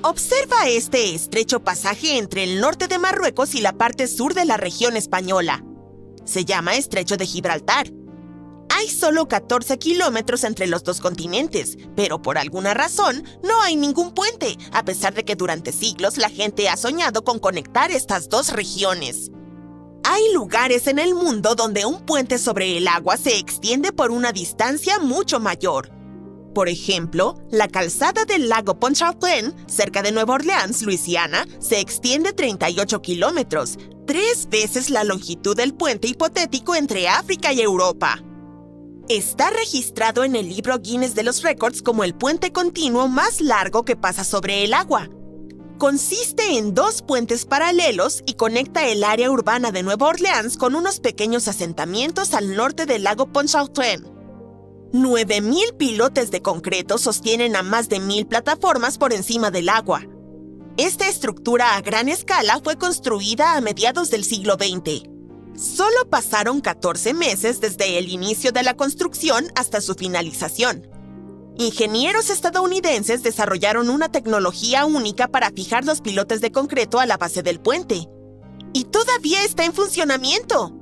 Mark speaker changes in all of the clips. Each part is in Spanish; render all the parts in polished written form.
Speaker 1: Observa este estrecho pasaje entre el norte de Marruecos y la parte sur de la región española. Se llama Estrecho de Gibraltar. Hay solo 14 kilómetros entre los dos continentes, pero por alguna razón no hay ningún puente, a pesar de que durante siglos la gente ha soñado con conectar estas dos regiones. Hay lugares en el mundo donde un puente sobre el agua se extiende por una distancia mucho mayor. Por ejemplo, la calzada del lago Pontchartrain, cerca de Nueva Orleans, Luisiana, se extiende 38 kilómetros, 3 veces la longitud del puente hipotético entre África y Europa. Está registrado en el libro Guinness de los Récords como el puente continuo más largo que pasa sobre el agua. Consiste en 2 puentes paralelos y conecta el área urbana de Nueva Orleans con unos pequeños asentamientos al norte del lago Pontchartrain. 9,000 pilotes de concreto sostienen a más de 1,000 plataformas por encima del agua. Esta estructura a gran escala fue construida a mediados del siglo XX. Solo pasaron 14 meses desde el inicio de la construcción hasta su finalización. Ingenieros estadounidenses desarrollaron una tecnología única para fijar los pilotes de concreto a la base del puente. ¡Y todavía está en funcionamiento!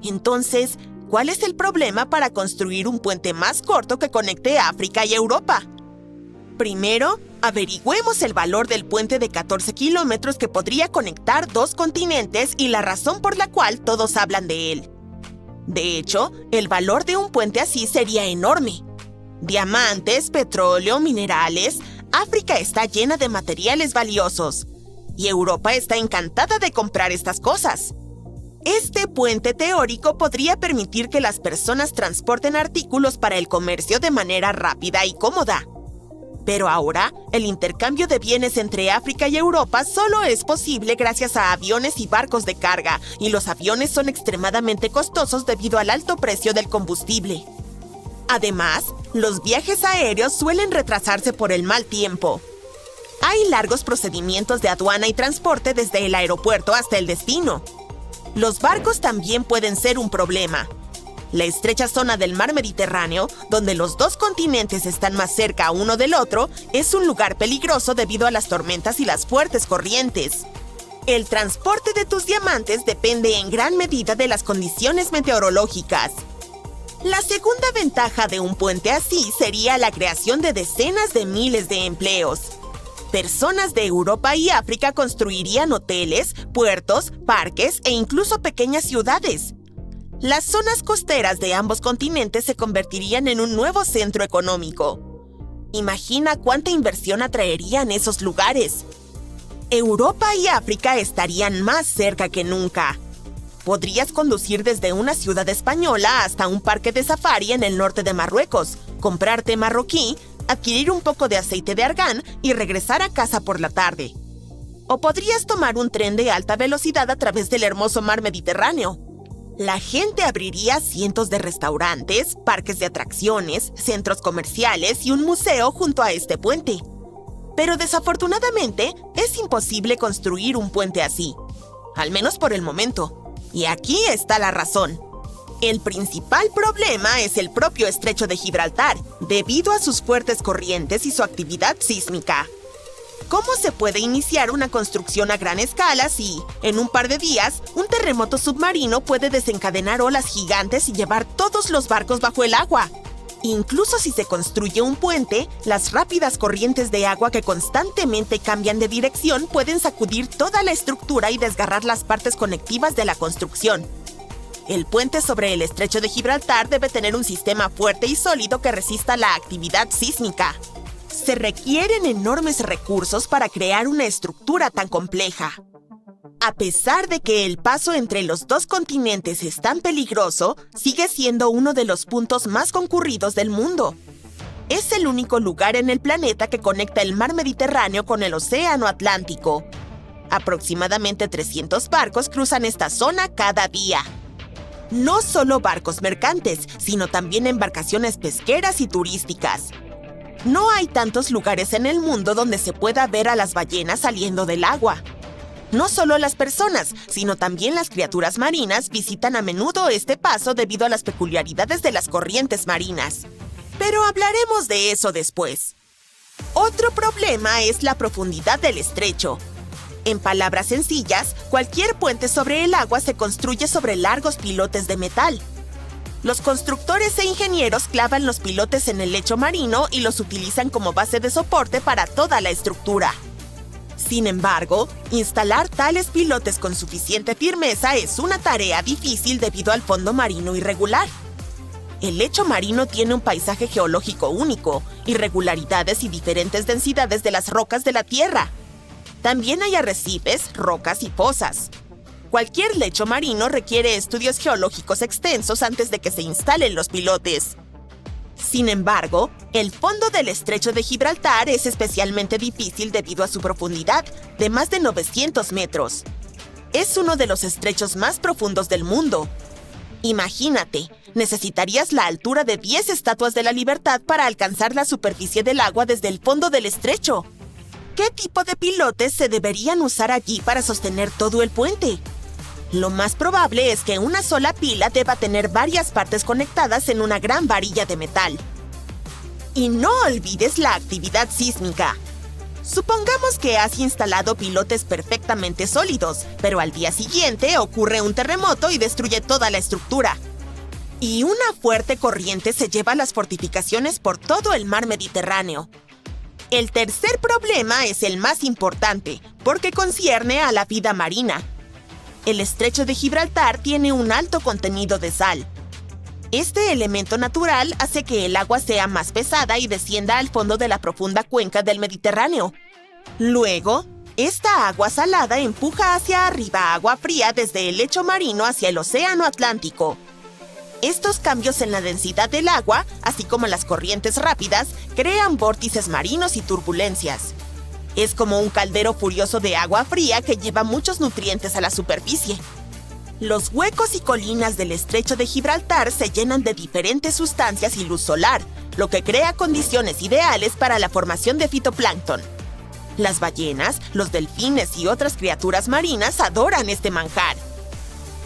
Speaker 1: Entonces, ¿cuál es el problema para construir un puente más corto que conecte África y Europa? Primero, averigüemos el valor del puente de 14 kilómetros que podría conectar 2 continentes y la razón por la cual todos hablan de él. De hecho, el valor de un puente así sería enorme. Diamantes, petróleo, minerales. África está llena de materiales valiosos. Y Europa está encantada de comprar estas cosas. Este puente teórico podría permitir que las personas transporten artículos para el comercio de manera rápida y cómoda. Pero ahora, el intercambio de bienes entre África y Europa solo es posible gracias a aviones y barcos de carga, y los aviones son extremadamente costosos debido al alto precio del combustible. Además, los viajes aéreos suelen retrasarse por el mal tiempo. Hay largos procedimientos de aduana y transporte desde el aeropuerto hasta el destino. Los barcos también pueden ser un problema. La estrecha zona del mar Mediterráneo, donde los dos continentes están más cerca uno del otro, es un lugar peligroso debido a las tormentas y las fuertes corrientes. El transporte de tus diamantes depende en gran medida de las condiciones meteorológicas. La segunda ventaja de un puente así sería la creación de decenas de miles de empleos. Personas de Europa y África construirían hoteles, puertos, parques e incluso pequeñas ciudades. Las zonas costeras de ambos continentes se convertirían en un nuevo centro económico. Imagina cuánta inversión atraerían esos lugares. Europa y África estarían más cerca que nunca. Podrías conducir desde una ciudad española hasta un parque de safari en el norte de Marruecos, comprar té marroquí, adquirir un poco de aceite de argán y regresar a casa por la tarde. O podrías tomar un tren de alta velocidad a través del hermoso mar Mediterráneo. La gente abriría cientos de restaurantes, parques de atracciones, centros comerciales y un museo junto a este puente. Pero desafortunadamente, es imposible construir un puente así. Al menos por el momento. Y aquí está la razón. El principal problema es el propio Estrecho de Gibraltar, debido a sus fuertes corrientes y su actividad sísmica. ¿Cómo se puede iniciar una construcción a gran escala si, en un par de días, un terremoto submarino puede desencadenar olas gigantes y llevar todos los barcos bajo el agua? Incluso si se construye un puente, las rápidas corrientes de agua que constantemente cambian de dirección pueden sacudir toda la estructura y desgarrar las partes conectivas de la construcción. El puente sobre el Estrecho de Gibraltar debe tener un sistema fuerte y sólido que resista la actividad sísmica. Se requieren enormes recursos para crear una estructura tan compleja. A pesar de que el paso entre los dos continentes es tan peligroso, sigue siendo uno de los puntos más concurridos del mundo. Es el único lugar en el planeta que conecta el mar Mediterráneo con el océano Atlántico. Aproximadamente 300 barcos cruzan esta zona cada día. No solo barcos mercantes, sino también embarcaciones pesqueras y turísticas. No hay tantos lugares en el mundo donde se pueda ver a las ballenas saliendo del agua. No solo las personas, sino también las criaturas marinas visitan a menudo este paso debido a las peculiaridades de las corrientes marinas. Pero hablaremos de eso después. Otro problema es la profundidad del estrecho. En palabras sencillas, cualquier puente sobre el agua se construye sobre largos pilotes de metal. Los constructores e ingenieros clavan los pilotes en el lecho marino y los utilizan como base de soporte para toda la estructura. Sin embargo, instalar tales pilotes con suficiente firmeza es una tarea difícil debido al fondo marino irregular. El lecho marino tiene un paisaje geológico único, irregularidades y diferentes densidades de las rocas de la Tierra. También hay arrecifes, rocas y fosas. Cualquier lecho marino requiere estudios geológicos extensos antes de que se instalen los pilotes. Sin embargo, el fondo del estrecho de Gibraltar es especialmente difícil debido a su profundidad, de más de 900 metros. Es uno de los estrechos más profundos del mundo. Imagínate, necesitarías la altura de 10 estatuas de la Libertad para alcanzar la superficie del agua desde el fondo del estrecho. ¿Qué tipo de pilotes se deberían usar allí para sostener todo el puente? Lo más probable es que una sola pila deba tener varias partes conectadas en una gran varilla de metal. Y no olvides la actividad sísmica. Supongamos que has instalado pilotes perfectamente sólidos, pero al día siguiente ocurre un terremoto y destruye toda la estructura. Y una fuerte corriente se lleva las fortificaciones por todo el mar Mediterráneo. El tercer problema es el más importante, porque concierne a la vida marina. El estrecho de Gibraltar tiene un alto contenido de sal. Este elemento natural hace que el agua sea más pesada y descienda al fondo de la profunda cuenca del Mediterráneo. Luego, esta agua salada empuja hacia arriba agua fría desde el lecho marino hacia el océano Atlántico. Estos cambios en la densidad del agua, así como las corrientes rápidas, crean vórtices marinos y turbulencias. Es como un caldero furioso de agua fría que lleva muchos nutrientes a la superficie. Los huecos y colinas del estrecho de Gibraltar se llenan de diferentes sustancias y luz solar, lo que crea condiciones ideales para la formación de fitoplancton. Las ballenas, los delfines y otras criaturas marinas adoran este manjar.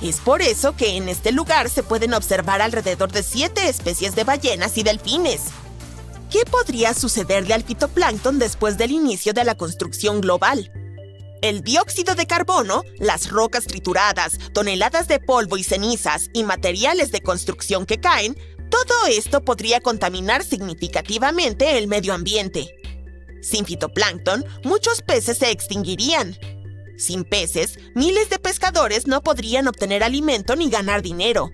Speaker 1: Es por eso que en este lugar se pueden observar alrededor de 7 especies de ballenas y delfines. ¿Qué podría sucederle al fitoplancton después del inicio de la construcción global? El dióxido de carbono, las rocas trituradas, toneladas de polvo y cenizas y materiales de construcción que caen, todo esto podría contaminar significativamente el medio ambiente. Sin fitoplancton, muchos peces se extinguirían. Sin peces, miles de pescadores no podrían obtener alimento ni ganar dinero.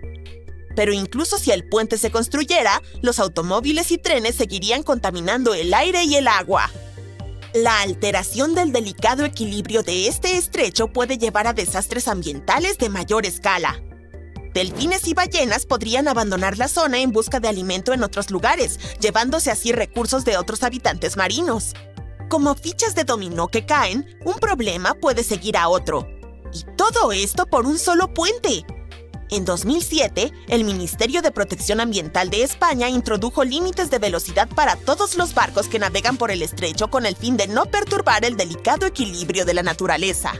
Speaker 1: Pero incluso si el puente se construyera, los automóviles y trenes seguirían contaminando el aire y el agua. La alteración del delicado equilibrio de este estrecho puede llevar a desastres ambientales de mayor escala. Delfines y ballenas podrían abandonar la zona en busca de alimento en otros lugares, llevándose así recursos de otros habitantes marinos. Como fichas de dominó que caen, un problema puede seguir a otro. Y todo esto por un solo puente. En 2007, el Ministerio de Protección Ambiental de España introdujo límites de velocidad para todos los barcos que navegan por el estrecho con el fin de no perturbar el delicado equilibrio de la naturaleza.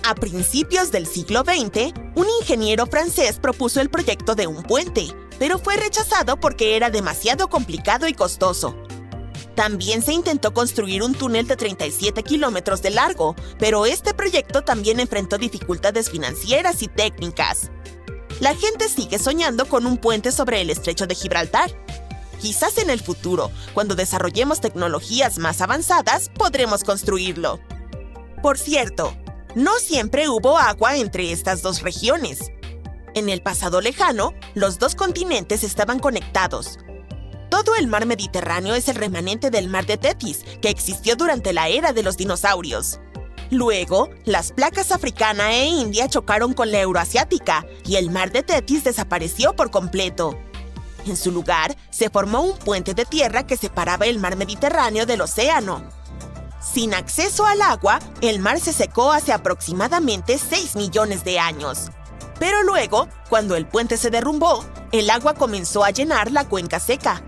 Speaker 1: A principios del siglo XX, un ingeniero francés propuso el proyecto de un puente, pero fue rechazado porque era demasiado complicado y costoso. También se intentó construir un túnel de 37 kilómetros de largo, pero este proyecto también enfrentó dificultades financieras y técnicas. La gente sigue soñando con un puente sobre el estrecho de Gibraltar. Quizás en el futuro, cuando desarrollemos tecnologías más avanzadas, podremos construirlo. Por cierto, no siempre hubo agua entre estas dos regiones. En el pasado lejano, los dos continentes estaban conectados. Todo el mar Mediterráneo es el remanente del mar de Tethys, que existió durante la era de los dinosaurios. Luego, las placas africana e india chocaron con la euroasiática y el mar de Tethys desapareció por completo. En su lugar, se formó un puente de tierra que separaba el mar Mediterráneo del océano. Sin acceso al agua, el mar se secó hace aproximadamente 6 millones de años. Pero luego, cuando el puente se derrumbó, el agua comenzó a llenar la cuenca seca.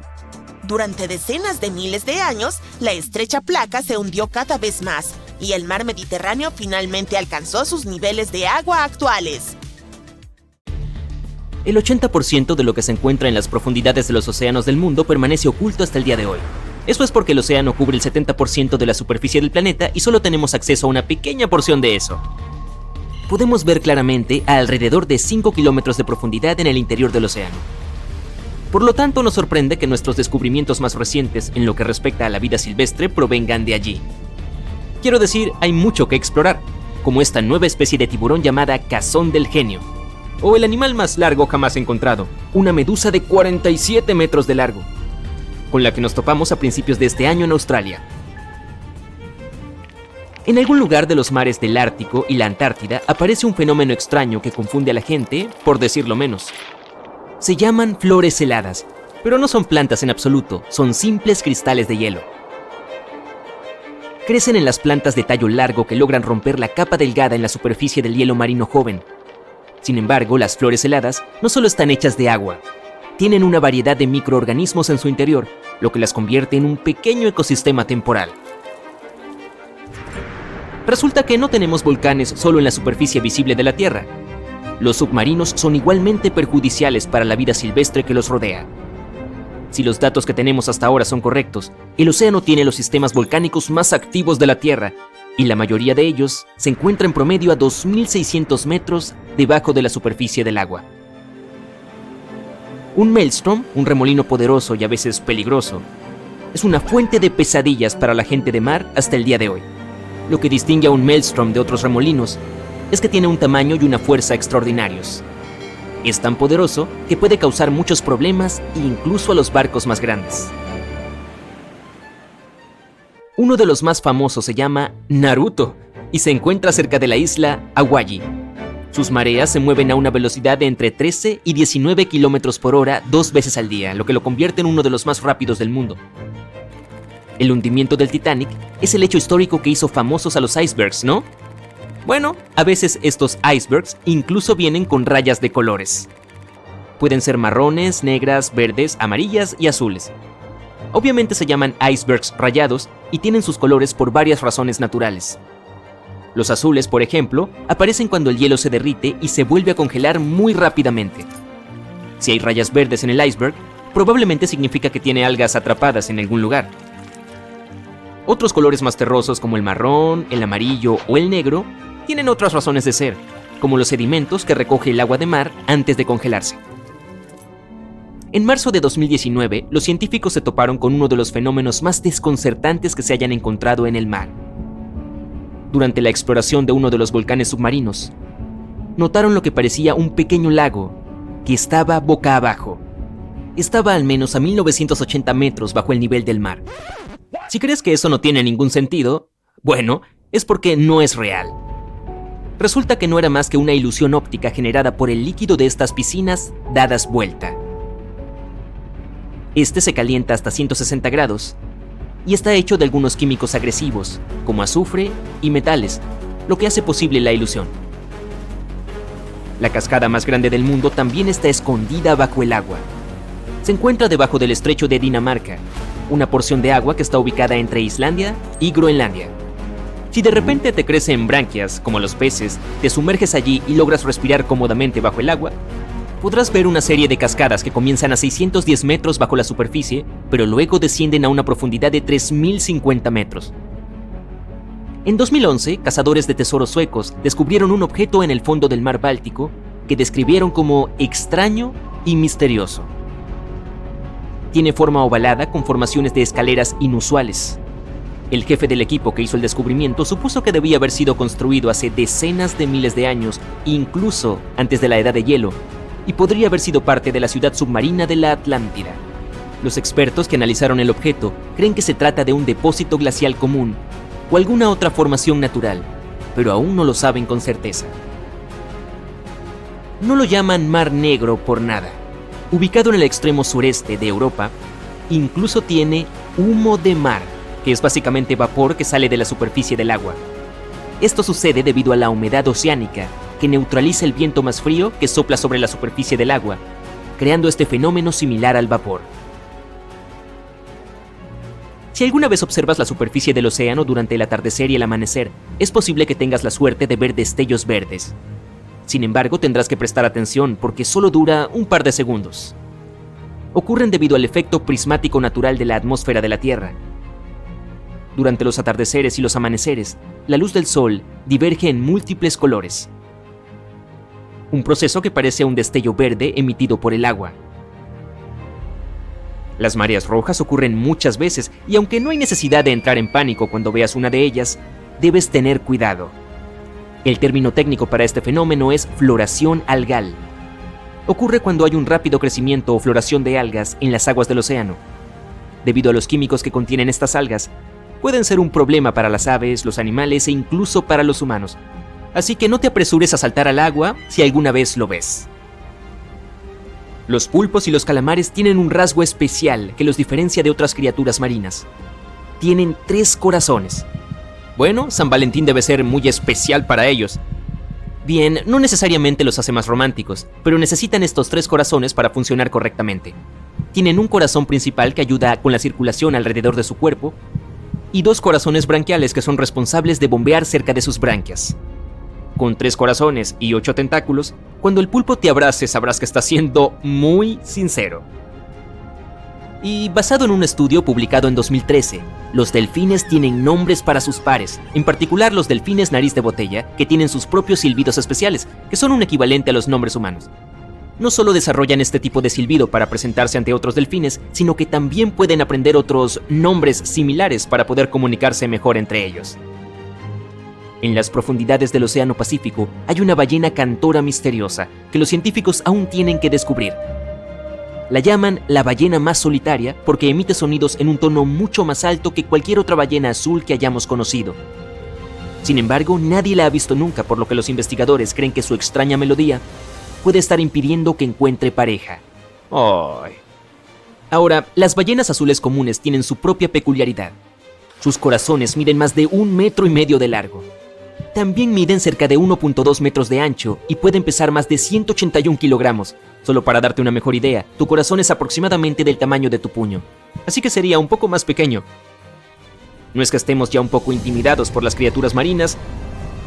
Speaker 1: Durante decenas de miles de años, la estrecha placa se hundió cada vez más y el mar Mediterráneo finalmente alcanzó sus niveles de agua actuales.
Speaker 2: El 80% de lo que se encuentra en las profundidades de los océanos del mundo permanece oculto hasta el día de hoy. Eso es porque el océano cubre el 70% de la superficie del planeta y solo tenemos acceso a una pequeña porción de eso. Podemos ver claramente a alrededor de 5 kilómetros de profundidad en el interior del océano. Por lo tanto, nos sorprende que nuestros descubrimientos más recientes en lo que respecta a la vida silvestre provengan de allí. Quiero decir, hay mucho que explorar, como esta nueva especie de tiburón llamada cazón del genio, o el animal más largo jamás encontrado, una medusa de 47 metros de largo, con la que nos topamos a principios de este año en Australia. En algún lugar de los mares del Ártico y la Antártida aparece un fenómeno extraño que confunde a la gente, por decirlo menos. Se llaman flores heladas, pero no son plantas en absoluto, son simples cristales de hielo. Crecen en las plantas de tallo largo que logran romper la capa delgada en la superficie del hielo marino joven. Sin embargo, las flores heladas no solo están hechas de agua, tienen una variedad de microorganismos en su interior, lo que las convierte en un pequeño ecosistema temporal. Resulta que no tenemos volcanes solo en la superficie visible de la Tierra. Los submarinos son igualmente perjudiciales para la vida silvestre que los rodea. Si los datos que tenemos hasta ahora son correctos, el océano tiene los sistemas volcánicos más activos de la Tierra, y la mayoría de ellos se encuentra en promedio a 2.600 metros debajo de la superficie del agua. Un maelstrom, un remolino poderoso y a veces peligroso, es una fuente de pesadillas para la gente de mar hasta el día de hoy. Lo que distingue a un maelstrom de otros remolinos es que tiene un tamaño y una fuerza extraordinarios. Es tan poderoso que puede causar muchos problemas incluso a los barcos más grandes. Uno de los más famosos se llama Naruto y se encuentra cerca de la isla Hawaii. Sus mareas se mueven a una velocidad de entre 13 y 19 kilómetros por hora 2 veces al día, lo que lo convierte en uno de los más rápidos del mundo. El hundimiento del Titanic es el hecho histórico que hizo famosos a los icebergs, ¿no? Bueno, a veces estos icebergs incluso vienen con rayas de colores. Pueden ser marrones, negras, verdes, amarillas y azules. Obviamente se llaman icebergs rayados y tienen sus colores por varias razones naturales. Los azules, por ejemplo, aparecen cuando el hielo se derrite y se vuelve a congelar muy rápidamente. Si hay rayas verdes en el iceberg, probablemente significa que tiene algas atrapadas en algún lugar. Otros colores más terrosos como el marrón, el amarillo o el negro tienen otras razones de ser, como los sedimentos que recoge el agua de mar antes de congelarse. En marzo de 2019, los científicos se toparon con uno de los fenómenos más desconcertantes que se hayan encontrado en el mar. Durante la exploración de uno de los volcanes submarinos, notaron lo que parecía un pequeño lago que estaba boca abajo. Estaba al menos a 1980 metros bajo el nivel del mar. Si crees que eso no tiene ningún sentido, bueno, es porque no es real. Resulta que no era más que una ilusión óptica generada por el líquido de estas piscinas dadas vuelta. Este se calienta hasta 160 grados y está hecho de algunos químicos agresivos, como azufre y metales, lo que hace posible la ilusión. La cascada más grande del mundo también está escondida bajo el agua. Se encuentra debajo del estrecho de Dinamarca, una porción de agua que está ubicada entre Islandia y Groenlandia. Si de repente te crecen branquias, como los peces, te sumerges allí y logras respirar cómodamente bajo el agua, podrás ver una serie de cascadas que comienzan a 610 metros bajo la superficie, pero luego descienden a una profundidad de 3.050 metros. En 2011, cazadores de tesoros suecos descubrieron un objeto en el fondo del mar Báltico que describieron como extraño y misterioso. Tiene forma ovalada con formaciones de escaleras inusuales. El jefe del equipo que hizo el descubrimiento supuso que debía haber sido construido hace decenas de miles de años, incluso antes de la edad de hielo, y podría haber sido parte de la ciudad submarina de la Atlántida. Los expertos que analizaron el objeto creen que se trata de un depósito glacial común o alguna otra formación natural, pero aún no lo saben con certeza. No lo llaman Mar Negro por nada. Ubicado en el extremo sureste de Europa, incluso tiene humo de mar, que es básicamente vapor que sale de la superficie del agua. Esto sucede debido a la humedad oceánica, que neutraliza el viento más frío que sopla sobre la superficie del agua, creando este fenómeno similar al vapor. Si alguna vez observas la superficie del océano durante el atardecer y el amanecer, es posible que tengas la suerte de ver destellos verdes. Sin embargo, tendrás que prestar atención porque solo dura un par de segundos. ocurren debido al efecto prismático natural de la atmósfera de la Tierra. Durante los atardeceres y los amaneceres, la luz del sol diverge en múltiples colores. Un proceso que parece un destello verde emitido por el agua. Las mareas rojas ocurren muchas veces y aunque no hay necesidad de entrar en pánico cuando veas una de ellas, debes tener cuidado. El término técnico para este fenómeno es floración algal. Ocurre cuando hay un rápido crecimiento o floración de algas en las aguas del océano. Debido a los químicos que contienen estas algas, pueden ser un problema para las aves, los animales e incluso para los humanos. Así que no te apresures a saltar al agua si alguna vez lo ves. Los pulpos y los calamares tienen un rasgo especial que los diferencia de otras criaturas marinas. Tienen 3 corazones. Bueno, San Valentín debe ser muy especial para ellos. Bien, no necesariamente los hace más románticos, pero necesitan estos 3 corazones para funcionar correctamente. Tienen un corazón principal que ayuda con la circulación alrededor de su cuerpo y 2 corazones branquiales que son responsables de bombear cerca de sus branquias. Con 3 corazones y 8 tentáculos, cuando el pulpo te abrace sabrás que está siendo muy sincero. Y basado en un estudio publicado en 2013, los delfines tienen nombres para sus pares, en particular los delfines nariz de botella, que tienen sus propios silbidos especiales, que son un equivalente a los nombres humanos. No solo desarrollan este tipo de silbido para presentarse ante otros delfines, sino que también pueden aprender otros nombres similares para poder comunicarse mejor entre ellos. En las profundidades del Océano Pacífico hay una ballena cantora misteriosa que los científicos aún tienen que descubrir. La llaman la ballena más solitaria porque emite sonidos en un tono mucho más alto que cualquier otra ballena azul que hayamos conocido. Sin embargo, nadie la ha visto nunca, por lo que los investigadores creen que su extraña melodía puede estar impidiendo que encuentre pareja. ¡Ay! Ahora, las ballenas azules comunes tienen su propia peculiaridad. Sus corazones miden más de 1,5 metros de largo. También miden cerca de 1,2 metros de ancho y pueden pesar más de 181 kilogramos. Solo para darte una mejor idea, tu corazón es aproximadamente del tamaño de tu puño, así que sería un poco más pequeño. No es que estemos ya un poco intimidados por las criaturas marinas,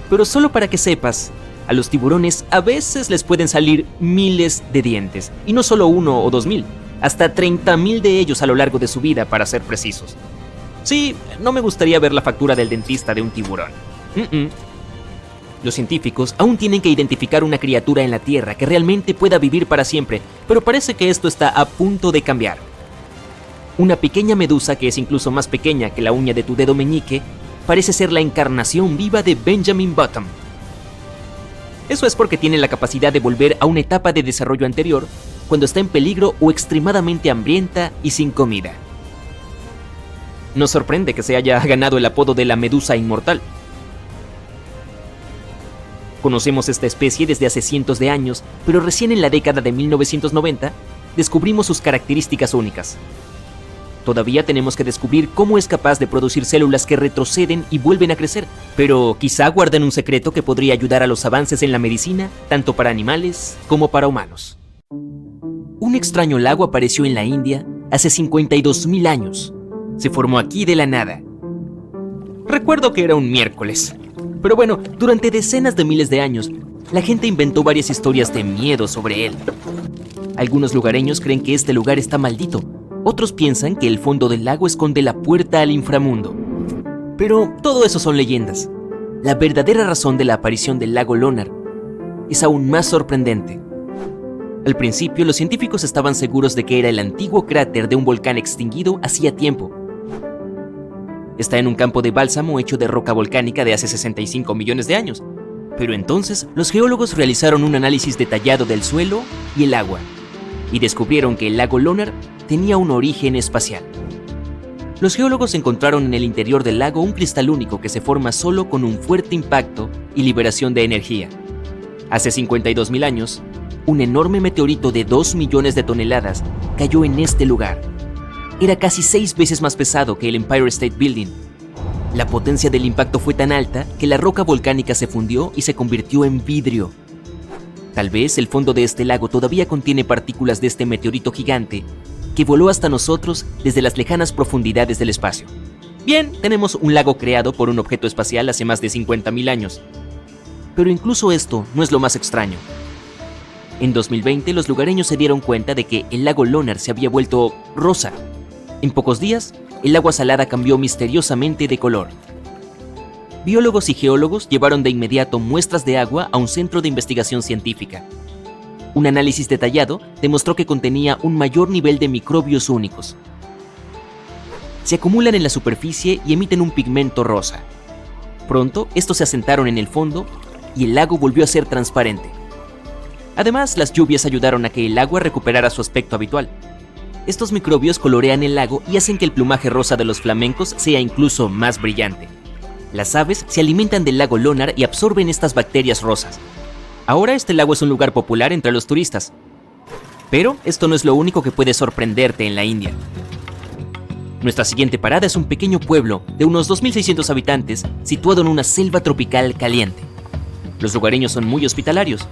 Speaker 2: pero solo para que sepas, a los tiburones a veces les pueden salir miles de dientes, y no solo 1 o 2,000, hasta 30,000 de ellos a lo largo de su vida, para ser precisos. Sí, no me gustaría ver la factura del dentista de un tiburón. Los científicos aún tienen que identificar una criatura en la Tierra que realmente pueda vivir para siempre, pero parece que esto está a punto de cambiar. Una pequeña medusa que es incluso más pequeña que la uña de tu dedo meñique parece ser la encarnación viva de Benjamin Button. Eso es porque tiene la capacidad de volver a una etapa de desarrollo anterior cuando está en peligro o extremadamente hambrienta y sin comida. Nos sorprende que se haya ganado el apodo de la medusa inmortal. Conocemos esta especie desde hace cientos de años, pero recién en la década de 1990 descubrimos sus características únicas. Todavía tenemos que descubrir cómo es capaz de producir células que retroceden y vuelven a crecer, pero quizá guarden un secreto que podría ayudar a los avances en la medicina, tanto para animales como para humanos. Un extraño lago apareció en la India hace 52,000 años. Se formó aquí de la nada. Recuerdo que era un miércoles. Pero bueno, durante decenas de miles de años, la gente inventó varias historias de miedo sobre él. Algunos lugareños creen que este lugar está maldito. Otros piensan que el fondo del lago esconde la puerta al inframundo. Pero todo eso son leyendas. La verdadera razón de la aparición del lago Lonar es aún más sorprendente. Al principio, los científicos estaban seguros de que era el antiguo cráter de un volcán extinguido hacía tiempo. Está en un campo de bálsamo hecho de roca volcánica de hace 65 millones de años. Pero entonces, los geólogos realizaron un análisis detallado del suelo y el agua, y descubrieron que el lago Lonar tenía un origen espacial. Los geólogos encontraron en el interior del lago un cristal único que se forma solo con un fuerte impacto y liberación de energía. Hace 52,000 años, un enorme meteorito de 2 millones de toneladas cayó en este lugar. Era casi 6 veces más pesado que el Empire State Building. La potencia del impacto fue tan alta que la roca volcánica se fundió y se convirtió en vidrio. Tal vez el fondo de este lago todavía contiene partículas de este meteorito gigante que voló hasta nosotros desde las lejanas profundidades del espacio. Bien, tenemos un lago creado por un objeto espacial hace más de 50,000 años. Pero incluso esto no es lo más extraño. En 2020, los lugareños se dieron cuenta de que el lago Lonar se había vuelto rosa. En pocos días, el agua salada cambió misteriosamente de color. Biólogos y geólogos llevaron de inmediato muestras de agua a un centro de investigación científica. Un análisis detallado demostró que contenía un mayor nivel de microbios únicos. Se acumulan en la superficie y emiten un pigmento rosa. Pronto, estos se asentaron en el fondo y el lago volvió a ser transparente. Además, las lluvias ayudaron a que el agua recuperara su aspecto habitual. Estos microbios colorean el lago y hacen que el plumaje rosa de los flamencos sea incluso más brillante. Las aves se alimentan del lago Lonar y absorben estas bacterias rosas. Ahora este lago es un lugar popular entre los turistas. Pero esto no es lo único que puede sorprenderte en la India. Nuestra siguiente parada es un pequeño pueblo de unos 2.600 habitantes situado en una selva tropical caliente. Los lugareños son muy hospitalarios.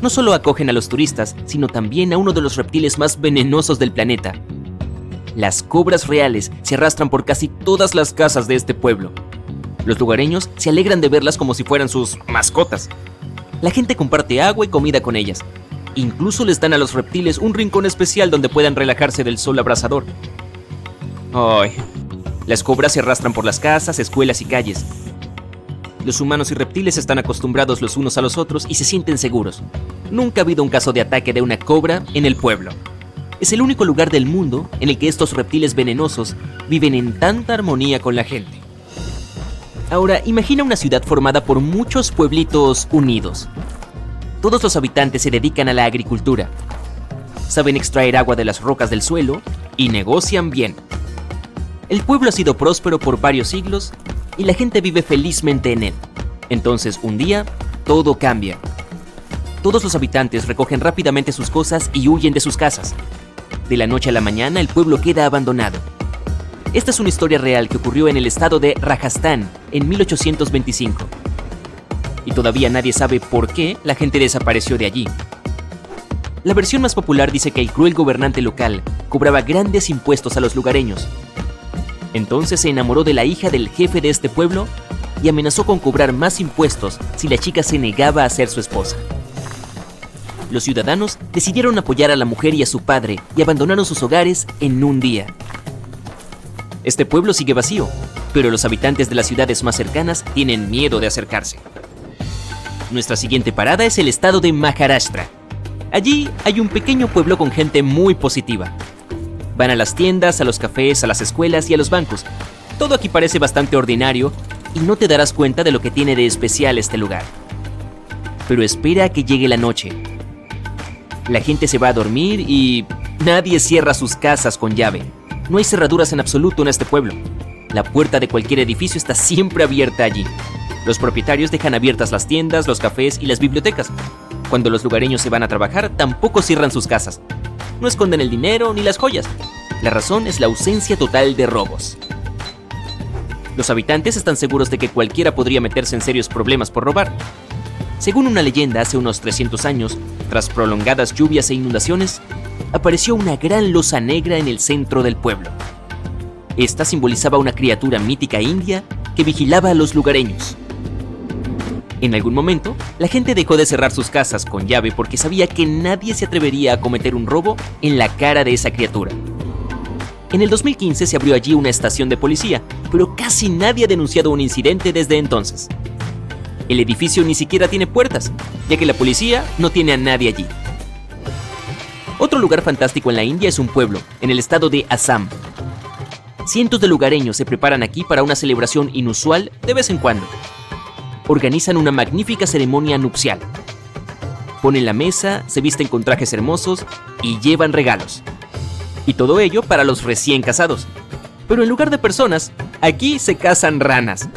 Speaker 2: No solo acogen a los turistas, sino también a uno de los reptiles más venenosos del planeta. Las cobras reales se arrastran por casi todas las casas de este pueblo. Los lugareños se alegran de verlas como si fueran sus mascotas. La gente comparte agua y comida con ellas. Incluso les dan a los reptiles un rincón especial donde puedan relajarse del sol abrasador. ¡Ay! Las cobras se arrastran por las casas, escuelas y calles. Los humanos y reptiles están acostumbrados los unos a los otros y se sienten seguros. Nunca ha habido un caso de ataque de una cobra en el pueblo. Es el único lugar del mundo en el que estos reptiles venenosos viven en tanta armonía con la gente. Ahora, imagina una ciudad formada por muchos pueblitos unidos. Todos los habitantes se dedican a la agricultura. Saben extraer agua de las rocas del suelo y negocian bien. El pueblo ha sido próspero por varios siglos y la gente vive felizmente en él. Entonces, un día, todo cambia. Todos los habitantes recogen rápidamente sus cosas y huyen de sus casas. De la noche a la mañana, el pueblo queda abandonado. Esta es una historia real que ocurrió en el estado de Rajasthan en 1825. Y todavía nadie sabe por qué la gente desapareció de allí. La versión más popular dice que el cruel gobernante local cobraba grandes impuestos a los lugareños. Entonces se enamoró de la hija del jefe de este pueblo y amenazó con cobrar más impuestos si la chica se negaba a ser su esposa. Los ciudadanos decidieron apoyar a la mujer y a su padre y abandonaron sus hogares en un día. Este pueblo sigue vacío, pero los habitantes de las ciudades más cercanas tienen miedo de acercarse. Nuestra siguiente parada es el estado de Maharashtra. Allí hay un pequeño pueblo con gente muy positiva. Van a las tiendas, a los cafés, a las escuelas y a los bancos. Todo aquí parece bastante ordinario y no te darás cuenta de lo que tiene de especial este lugar. Pero espera a que llegue la noche. La gente se va a dormir y nadie cierra sus casas con llave. No hay cerraduras en absoluto en este pueblo. La puerta de cualquier edificio está siempre abierta allí. Los propietarios dejan abiertas las tiendas, los cafés y las bibliotecas. Cuando los lugareños se van a trabajar, tampoco cierran sus casas. No esconden el dinero ni las joyas. La razón es la ausencia total de robos. Los habitantes están seguros de que cualquiera podría meterse en serios problemas por robar. Según una leyenda, hace unos 300 años, tras prolongadas lluvias e inundaciones, apareció una gran losa negra en el centro del pueblo. Esta simbolizaba una criatura mítica india que vigilaba a los lugareños. En algún momento, la gente dejó de cerrar sus casas con llave porque sabía que nadie se atrevería a cometer un robo en la cara de esa criatura. En el 2015 se abrió allí una estación de policía, pero casi nadie ha denunciado un incidente desde entonces. El edificio ni siquiera tiene puertas, ya que la policía no tiene a nadie allí. Otro lugar fantástico en la India es un pueblo, en el estado de Assam. Cientos de lugareños se preparan aquí para una celebración inusual de vez en cuando. Organizan una magnífica ceremonia nupcial. Ponen la mesa, se visten con trajes hermosos y llevan regalos. Y todo ello para los recién casados. Pero en lugar de personas, aquí se cazan ranas.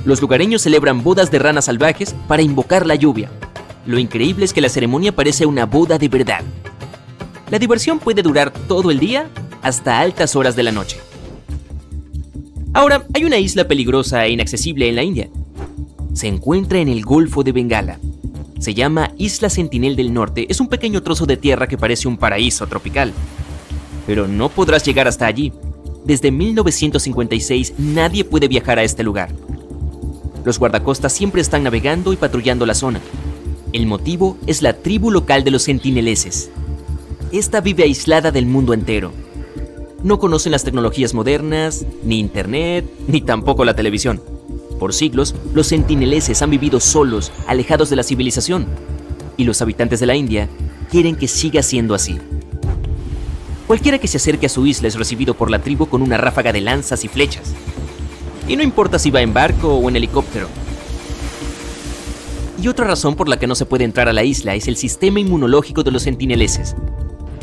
Speaker 2: Los lugareños celebran bodas de ranas salvajes para invocar la lluvia. Lo increíble es que la ceremonia parece una boda de verdad. La diversión puede durar todo el día hasta altas horas de la noche. Ahora, hay una isla peligrosa e inaccesible en la India. Se encuentra en el Golfo de Bengala. Se llama Isla Sentinel del Norte. Es un pequeño trozo de tierra que parece un paraíso tropical. Pero no podrás llegar hasta allí. Desde 1956 nadie puede viajar a este lugar. Los guardacostas siempre están navegando y patrullando la zona. El motivo es la tribu local de los sentineleses. Esta vive aislada del mundo entero. No conocen las tecnologías modernas, ni internet, ni tampoco la televisión. Por siglos, los sentineleses han vivido solos, alejados de la civilización. Y los habitantes de la India quieren que siga siendo así. Cualquiera que se acerque a su isla es recibido por la tribu con una ráfaga de lanzas y flechas. Y no importa si va en barco o en helicóptero. Y otra razón por la que no se puede entrar a la isla es el sistema inmunológico de los sentineleses.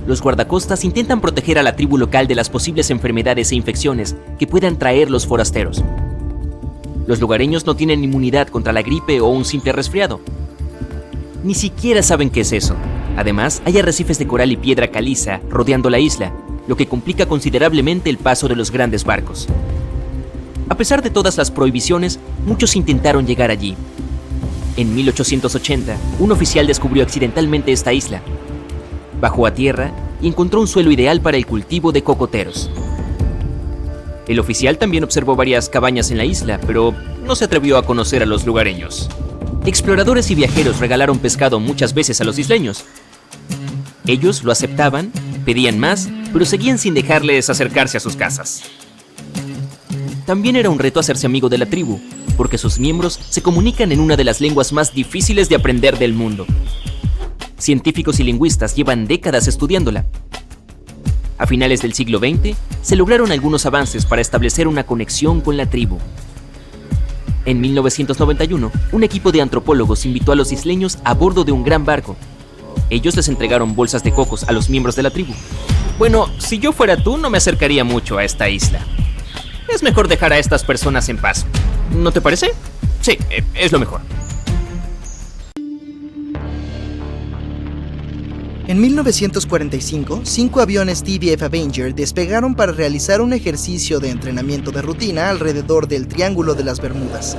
Speaker 2: Los guardacostas intentan proteger a la tribu local de las posibles enfermedades e infecciones que puedan traer los forasteros. Los lugareños no tienen inmunidad contra la gripe o un simple resfriado. Ni siquiera saben qué es eso. Además, hay arrecifes de coral y piedra caliza rodeando la isla, lo que complica considerablemente el paso de los grandes barcos. A pesar de todas las prohibiciones, muchos intentaron llegar allí. En 1880, un oficial descubrió accidentalmente esta isla. Bajó a tierra y encontró un suelo ideal para el cultivo de cocoteros. El oficial también observó varias cabañas en la isla, pero no se atrevió a conocer a los lugareños. Exploradores y viajeros regalaron pescado muchas veces a los isleños. Ellos lo aceptaban, pedían más, pero seguían sin dejarles acercarse a sus casas. También era un reto hacerse amigo de la tribu, porque sus miembros se comunican en una de las lenguas más difíciles de aprender del mundo. Científicos y lingüistas llevan décadas estudiándola. A finales del siglo XX, se lograron algunos avances para establecer una conexión con la tribu. En 1991, un equipo de antropólogos invitó a los isleños a bordo de un gran barco. Ellos les entregaron bolsas de cocos a los miembros de la tribu. Bueno, si yo fuera tú, no me acercaría mucho a esta isla. Es mejor dejar a estas personas en paz. ¿No te parece? Sí, es lo mejor.
Speaker 3: En 1945, 5 aviones TBF Avenger despegaron para realizar un ejercicio de entrenamiento de rutina alrededor del Triángulo de las Bermudas.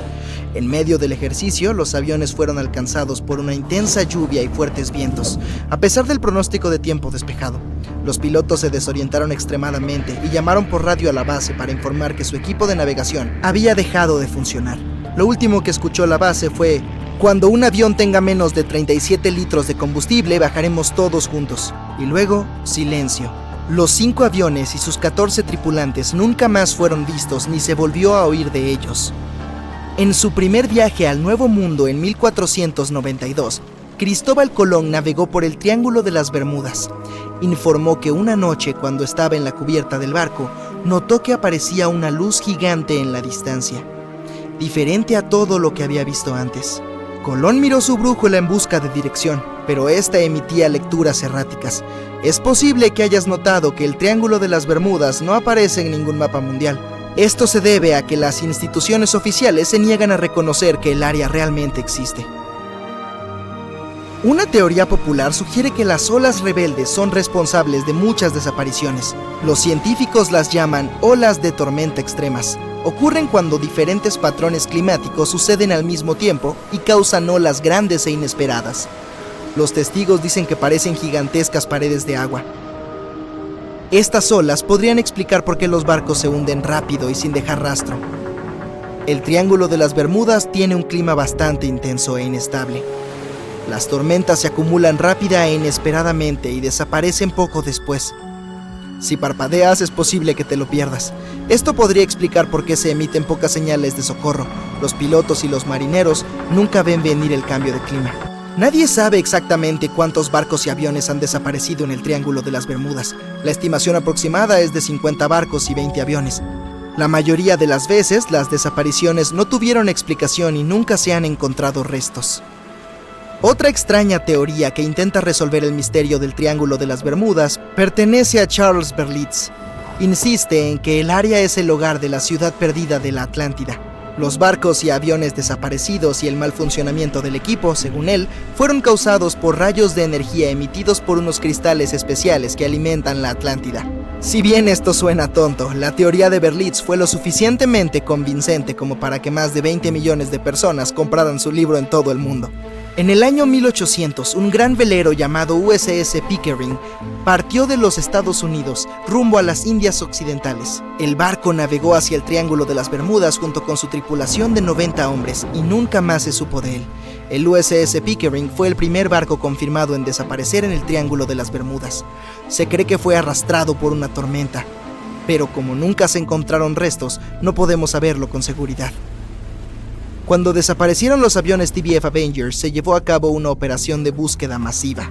Speaker 3: En medio del ejercicio, los aviones fueron alcanzados por una intensa lluvia y fuertes vientos, a pesar del pronóstico de tiempo despejado. Los pilotos se desorientaron extremadamente y llamaron por radio a la base para informar que su equipo de navegación había dejado de funcionar. Lo último que escuchó la base fue: "Cuando un avión tenga menos de 37 litros de combustible, bajaremos todos juntos". Y luego, silencio. Los 5 aviones y sus 14 tripulantes nunca más fueron vistos ni se volvió a oír de ellos. En su primer viaje al Nuevo Mundo en 1492, Cristóbal Colón navegó por el Triángulo de las Bermudas. Informó que una noche, cuando estaba en la cubierta del barco, notó que aparecía una luz gigante en la distancia, diferente a todo lo que había visto antes. Colón miró su brújula en busca de dirección, pero esta emitía lecturas erráticas. Es posible que hayas notado que el Triángulo de las Bermudas no aparece en ningún mapa mundial. Esto se debe a que las instituciones oficiales se niegan a reconocer que el área realmente existe. Una teoría popular sugiere que las olas rebeldes son responsables de muchas desapariciones. Los científicos las llaman olas de tormenta extremas. Ocurren cuando diferentes patrones climáticos suceden al mismo tiempo y causan olas grandes e inesperadas. Los testigos dicen que parecen gigantescas paredes de agua. Estas olas podrían explicar por qué los barcos se hunden rápido y sin dejar rastro. El Triángulo de las Bermudas tiene un clima bastante intenso e inestable. Las tormentas se acumulan rápida e inesperadamente y desaparecen poco después. Si parpadeas, es posible que te lo pierdas. Esto podría explicar por qué se emiten pocas señales de socorro. Los pilotos y los marineros nunca ven venir el cambio de clima. Nadie sabe exactamente cuántos barcos y aviones han desaparecido en el Triángulo de las Bermudas. La estimación aproximada es de 50 barcos y 20 aviones. La mayoría de las veces, las desapariciones no tuvieron explicación y nunca se han encontrado restos. Otra extraña teoría que intenta resolver el misterio del Triángulo de las Bermudas pertenece a Charles Berlitz. Insiste en que el área es el hogar de la ciudad perdida de la Atlántida. Los barcos y aviones desaparecidos y el mal funcionamiento del equipo, según él, fueron causados por rayos de energía emitidos por unos cristales especiales que alimentan la Atlántida. Si bien esto suena tonto, la teoría de Berlitz fue lo suficientemente convincente como para que más de 20 millones de personas compraran su libro en todo el mundo. En el año 1800, un gran velero llamado USS Pickering partió de los Estados Unidos rumbo a las Indias Occidentales. El barco navegó hacia el Triángulo de las Bermudas junto con su tripulación de 90 hombres y nunca más se supo de él. El USS Pickering fue el primer barco confirmado en desaparecer en el Triángulo de las Bermudas. Se cree que fue arrastrado por una tormenta, pero como nunca se encontraron restos, no podemos saberlo con seguridad. Cuando desaparecieron los aviones TBF Avengers, se llevó a cabo una operación de búsqueda masiva.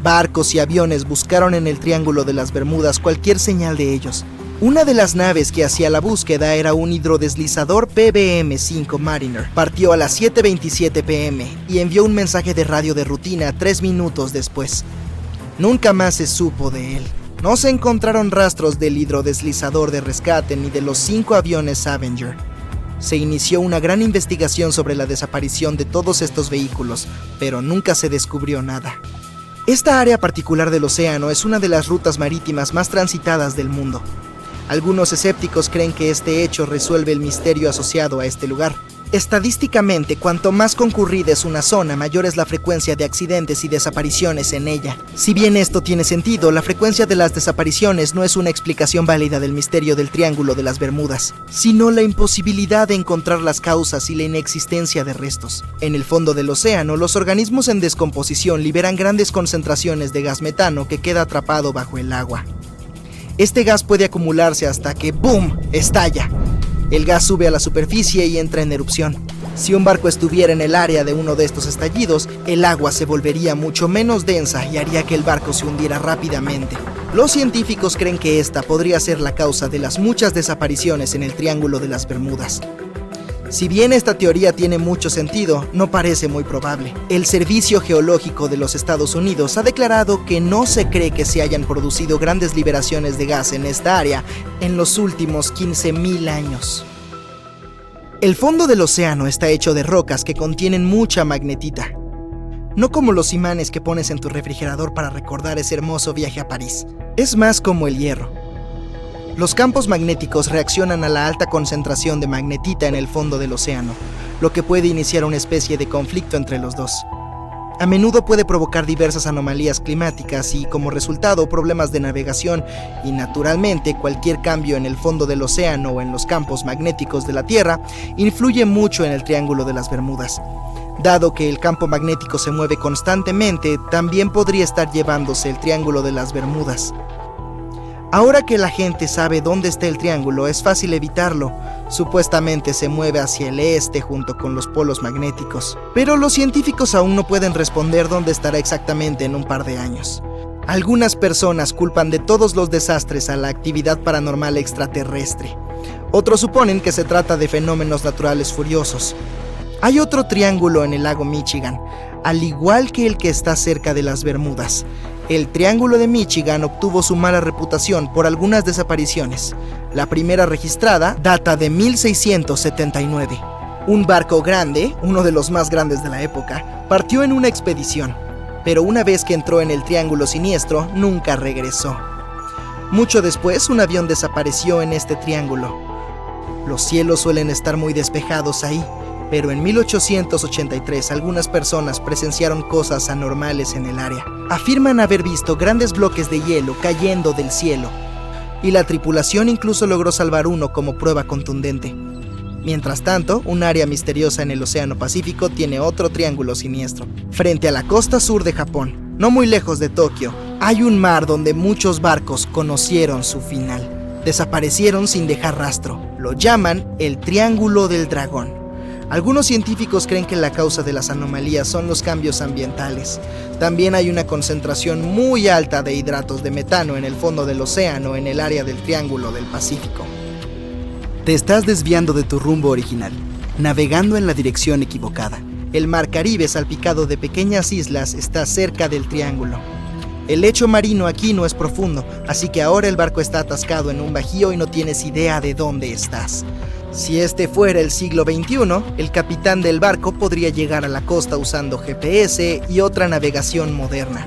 Speaker 3: Barcos y aviones buscaron en el Triángulo de las Bermudas cualquier señal de ellos. Una de las naves que hacía la búsqueda era un hidrodeslizador PBM-5 Mariner. Partió a las 7:27 p.m. y envió un mensaje de radio de rutina 3 minutos después. Nunca más se supo de él. No se encontraron rastros del hidrodeslizador de rescate ni de los 5 aviones Avenger. Se inició una gran investigación sobre la desaparición de todos estos vehículos, pero nunca se descubrió nada. Esta área particular del océano es una de las rutas marítimas más transitadas del mundo. Algunos escépticos creen que este hecho resuelve el misterio asociado a este lugar. Estadísticamente, cuanto más concurrida es una zona, mayor es la frecuencia de accidentes y desapariciones en ella. Si bien esto tiene sentido, la frecuencia de las desapariciones no es una explicación válida del misterio del Triángulo de las Bermudas, sino la imposibilidad de encontrar las causas y la inexistencia de restos. En el fondo del océano, los organismos en descomposición liberan grandes concentraciones de gas metano que queda atrapado bajo el agua. Este gas puede acumularse hasta que ¡boom!, estalla. El gas sube a la superficie y entra en erupción. Si un barco estuviera en el área de uno de estos estallidos, el agua se volvería mucho menos densa y haría que el barco se hundiera rápidamente. Los científicos creen que esta podría ser la causa de las muchas desapariciones en el Triángulo de las Bermudas. Si bien esta teoría tiene mucho sentido, no parece muy probable. El Servicio Geológico de los Estados Unidos ha declarado que no se cree que se hayan producido grandes liberaciones de gas en esta área en los últimos 15.000 años. El fondo del océano está hecho de rocas que contienen mucha magnetita. No como los imanes que pones en tu refrigerador para recordar ese hermoso viaje a París. Es más como el hierro. Los campos magnéticos reaccionan a la alta concentración de magnetita en el fondo del océano, lo que puede iniciar una especie de conflicto entre los dos. A menudo puede provocar diversas anomalías climáticas y, como resultado, problemas de navegación y, naturalmente, cualquier cambio en el fondo del océano o en los campos magnéticos de la Tierra influye mucho en el Triángulo de las Bermudas. Dado que el campo magnético se mueve constantemente, también podría estar llevándose el Triángulo de las Bermudas. Ahora que la gente sabe dónde está el triángulo, es fácil evitarlo. Supuestamente se mueve hacia el este junto con los polos magnéticos. Pero los científicos aún no pueden responder dónde estará exactamente en un par de años. Algunas personas culpan de todos los desastres a la actividad paranormal extraterrestre. Otros suponen que se trata de fenómenos naturales furiosos. Hay otro triángulo en el lago Michigan, al igual que el que está cerca de las Bermudas. El Triángulo de Michigan obtuvo su mala reputación por algunas desapariciones. La primera registrada data de 1679. Un barco grande, uno de los más grandes de la época, partió en una expedición, pero una vez que entró en el Triángulo Siniestro, nunca regresó. Mucho después, un avión desapareció en este triángulo. Los cielos suelen estar muy despejados ahí, pero en 1883 algunas personas presenciaron cosas anormales en el área. Afirman haber visto grandes bloques de hielo cayendo del cielo, y la tripulación incluso logró salvar uno como prueba contundente. Mientras tanto, un área misteriosa en el Océano Pacífico tiene otro triángulo siniestro. Frente a la costa sur de Japón, no muy lejos de Tokio, hay un mar donde muchos barcos conocieron su final. Desaparecieron sin dejar rastro. Lo llaman el Triángulo del Dragón. Algunos científicos creen que la causa de las anomalías son los cambios ambientales. También hay una concentración muy alta de hidratos de metano en el fondo del océano en el área del Triángulo del Pacífico. Te estás desviando de tu rumbo original, navegando en la dirección equivocada. El mar Caribe, salpicado de pequeñas islas, está cerca del triángulo. El lecho marino aquí no es profundo, así que ahora el barco está atascado en un bajío y no tienes idea de dónde estás. Si este fuera el siglo XXI, el capitán del barco podría llegar a la costa usando GPS y otra navegación moderna.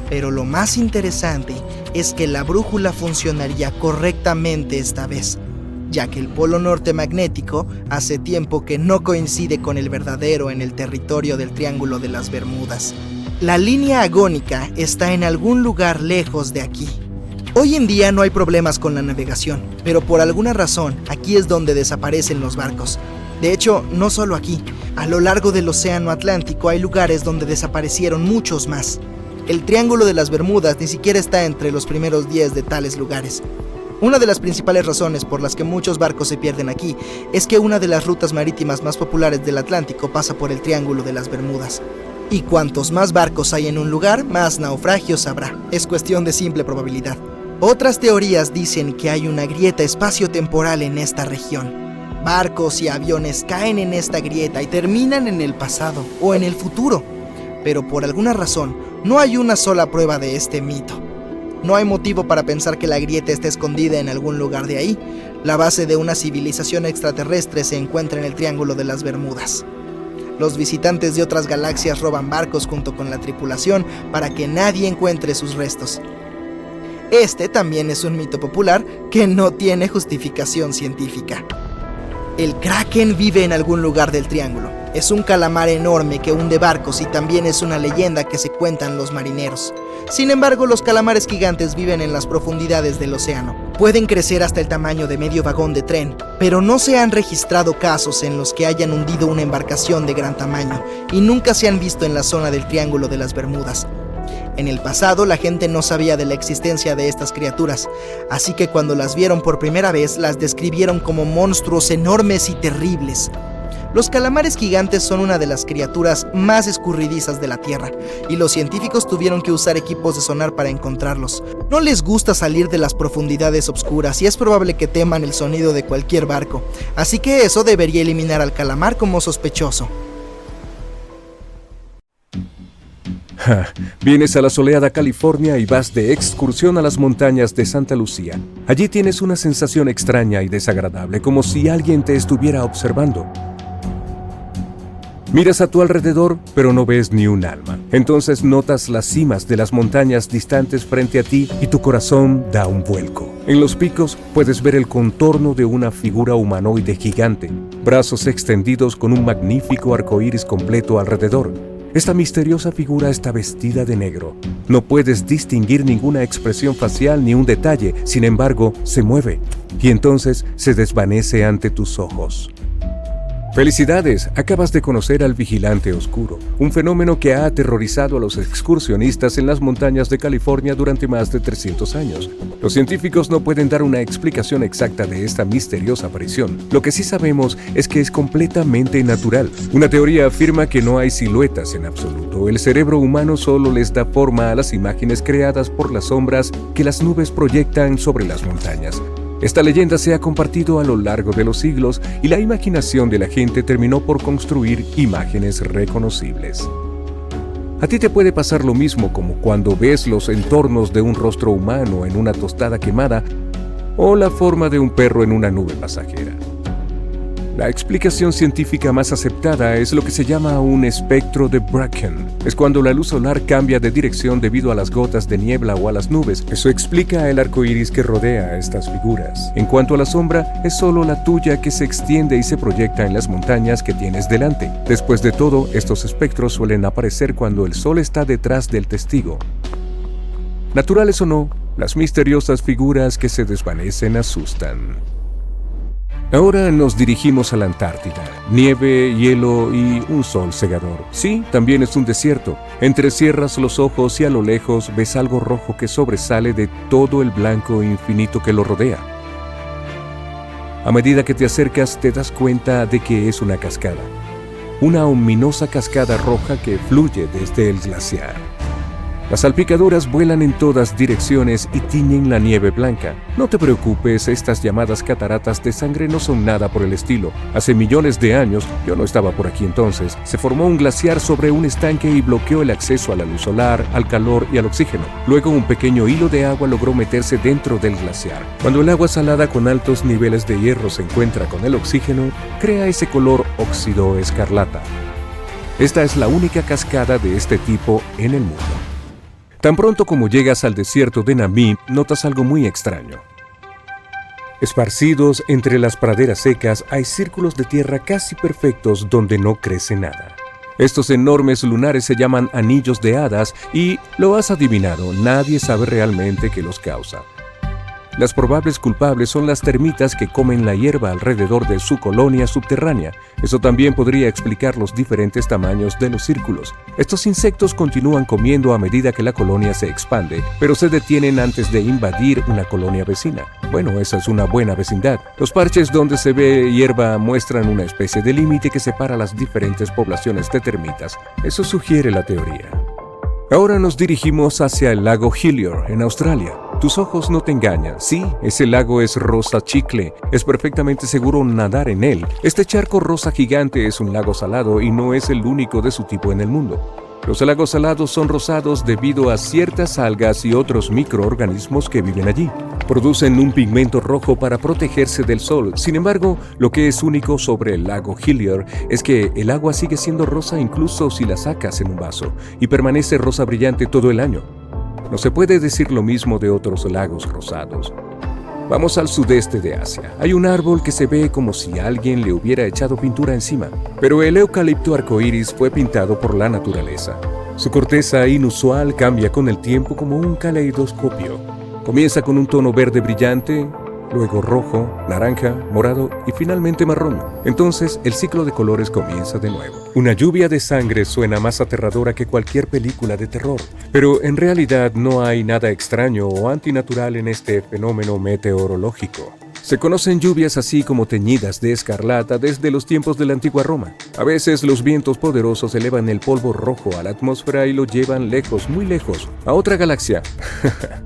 Speaker 3: Pero lo más interesante es que la brújula funcionaría correctamente esta vez, ya que el polo norte magnético hace tiempo que no coincide con el verdadero en el territorio del Triángulo de las Bermudas. La línea agónica está en algún lugar lejos de aquí. Hoy en día no hay problemas con la navegación, pero por alguna razón aquí es donde desaparecen los barcos. De hecho, no solo aquí, A lo largo del Océano Atlántico hay lugares donde desaparecieron muchos más. El Triángulo de las Bermudas ni siquiera está entre los primeros 10 de tales lugares. Una de las principales razones por las que muchos barcos se pierden aquí es que una de las rutas marítimas más populares del Atlántico pasa por el Triángulo de las Bermudas. Y cuantos más barcos hay en un lugar, más naufragios habrá. Es cuestión de simple probabilidad. Otras teorías dicen que hay una grieta espaciotemporal en esta región. Barcos y aviones caen en esta grieta y terminan en el pasado o en el futuro. Pero por alguna razón, no hay una sola prueba de este mito. No hay motivo para pensar que la grieta esté escondida en algún lugar de ahí. La base de una civilización extraterrestre se encuentra en el Triángulo de las Bermudas. Los visitantes de otras galaxias roban barcos junto con la tripulación para que nadie encuentre sus restos. Este también es un mito popular que no tiene justificación científica. El Kraken vive en algún lugar del triángulo. Es un calamar enorme que hunde barcos y también es una leyenda que se cuentan los marineros. Sin embargo, los calamares gigantes viven en las profundidades del océano. Pueden crecer hasta el tamaño de medio vagón de tren, pero no se han registrado casos en los que hayan hundido una embarcación de gran tamaño y nunca se han visto en la zona del Triángulo de las Bermudas. En el pasado, la gente no sabía de la existencia de estas criaturas, así que cuando las vieron por primera vez, las describieron como monstruos enormes y terribles. Los calamares gigantes son una de las criaturas más escurridizas de la Tierra, y los científicos tuvieron que usar equipos de sonar para encontrarlos. No les gusta salir de las profundidades oscuras y es probable que teman el sonido de cualquier barco, así que eso debería eliminar al calamar como sospechoso.
Speaker 4: Vienes a la soleada California y vas de excursión a las montañas de Santa Lucía. Allí tienes una sensación extraña y desagradable, como si alguien te estuviera observando. Miras a tu alrededor, pero no ves ni un alma. Entonces notas las cimas de las montañas distantes frente a ti y tu corazón da un vuelco. En los picos puedes ver el contorno de una figura humanoide gigante, brazos extendidos con un magnífico arcoíris completo alrededor. Esta misteriosa figura está vestida de negro. No puedes distinguir ninguna expresión facial ni un detalle, sin embargo, se mueve y entonces se desvanece ante tus ojos. ¡Felicidades! Acabas de conocer al Vigilante Oscuro, un fenómeno que ha aterrorizado a los excursionistas en las montañas de California durante más de 300 años. Los científicos no pueden dar una explicación exacta de esta misteriosa aparición. Lo que sí sabemos es que es completamente natural. Una teoría afirma que no hay siluetas en absoluto. El cerebro humano solo les da forma a las imágenes creadas por las sombras que las nubes proyectan sobre las montañas. Esta leyenda se ha compartido a lo largo de los siglos y la imaginación de la gente terminó por construir imágenes reconocibles. A ti te puede pasar lo mismo como cuando ves los entornos de un rostro humano en una tostada quemada o la forma de un perro en una nube pasajera. La explicación científica más aceptada es lo que se llama un espectro de Bracken. Es cuando la luz solar cambia de dirección debido a las gotas de niebla o a las nubes. Eso explica el arco iris que rodea a estas figuras. En cuanto a la sombra, es solo la tuya que se extiende y se proyecta en las montañas que tienes delante. Después de todo, estos espectros suelen aparecer cuando el sol está detrás del testigo. Naturales o no, las misteriosas figuras que se desvanecen asustan. Ahora nos dirigimos a la Antártida. Nieve, hielo y un sol cegador. Sí, también es un desierto. Entrecierras los ojos y a lo lejos ves algo rojo que sobresale de todo el blanco infinito que lo rodea. A medida que te acercas te das cuenta de que es una cascada. Una ominosa cascada roja que fluye desde el glaciar. Las salpicaduras vuelan en todas direcciones y tiñen la nieve blanca. No te preocupes, estas llamadas cataratas de sangre no son nada por el estilo. Hace millones de años, yo no estaba por aquí entonces, se formó un glaciar sobre un estanque y bloqueó el acceso a la luz solar, al calor y al oxígeno. Luego un pequeño hilo de agua logró meterse dentro del glaciar. Cuando el agua salada con altos niveles de hierro se encuentra con el oxígeno, crea ese color óxido escarlata. Esta es la única cascada de este tipo en el mundo. Tan pronto como llegas al desierto de Namib, notas algo muy extraño. Esparcidos entre las praderas secas hay círculos de tierra casi perfectos donde no crece nada. Estos enormes lunares se llaman anillos de hadas y, lo has adivinado, nadie sabe realmente qué los causa. Las probables culpables son las termitas que comen la hierba alrededor de su colonia subterránea. Eso también podría explicar los diferentes tamaños de los círculos. Estos insectos continúan comiendo a medida que la colonia se expande, pero se detienen antes de invadir una colonia vecina. Bueno, esa es una buena vecindad. Los parches donde se ve hierba muestran una especie de límite que separa las diferentes poblaciones de termitas. Eso sugiere la teoría. Ahora nos dirigimos hacia el lago Hillier, en Australia. Tus ojos no te engañan. Sí, ese lago es rosa chicle. Es perfectamente seguro nadar en él. Este charco rosa gigante es un lago salado y no es el único de su tipo en el mundo. Los lagos salados son rosados debido a ciertas algas y otros microorganismos que viven allí. Producen un pigmento rojo para protegerse del sol. Sin embargo, lo que es único sobre el lago Hillier es que el agua sigue siendo rosa incluso si la sacas en un vaso, y permanece rosa brillante todo el año. No se puede decir lo mismo de otros lagos rosados. Vamos al sudeste de Asia. Hay un árbol que se ve como si alguien le hubiera echado pintura encima, pero el eucalipto arcoíris fue pintado por la naturaleza. Su corteza inusual cambia con el tiempo como un caleidoscopio. Comienza con un tono verde brillante, luego rojo, naranja, morado y finalmente marrón. Entonces el ciclo de colores comienza de nuevo. Una lluvia de sangre suena más aterradora que cualquier película de terror, pero en realidad no hay nada extraño o antinatural en este fenómeno meteorológico. Se conocen lluvias así como teñidas de escarlata desde los tiempos de la antigua Roma. A veces los vientos poderosos elevan el polvo rojo a la atmósfera y lo llevan lejos, muy lejos, a otra galaxia.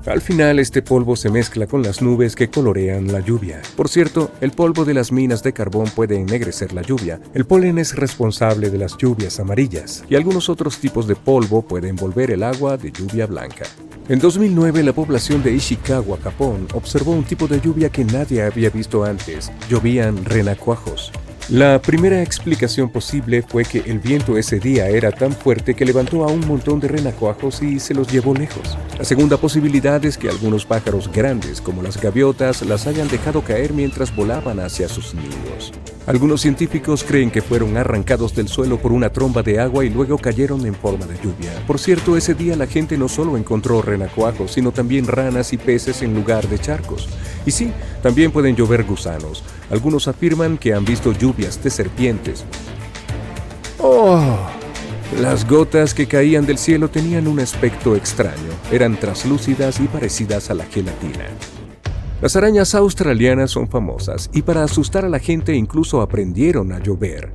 Speaker 4: Al final este polvo se mezcla con las nubes que colorean la lluvia. Por cierto, el polvo de las minas de carbón puede ennegrecer la lluvia. El polen es responsable de las lluvias amarillas y algunos otros tipos de polvo pueden volver el agua de lluvia blanca. En 2009, la población de Ishikawa, Japón, observó un tipo de lluvia que nadie había visto antes. Llovían renacuajos. La primera explicación posible fue que el viento ese día era tan fuerte que levantó a un montón de renacuajos y se los llevó lejos. La segunda posibilidad es que algunos pájaros grandes, como las gaviotas, las hayan dejado caer mientras volaban hacia sus nidos. Algunos científicos creen que fueron arrancados del suelo por una tromba de agua y luego cayeron en forma de lluvia. Por cierto, ese día la gente no solo encontró renacuajos, sino también ranas y peces en lugar de charcos. Y sí, también pueden llover gusanos. Algunos afirman que han visto lluvias de serpientes. ¡Oh! Las gotas que caían del cielo tenían un aspecto extraño. Eran translúcidas y parecidas a la gelatina. Las arañas australianas son famosas y para asustar a la gente incluso aprendieron a llover.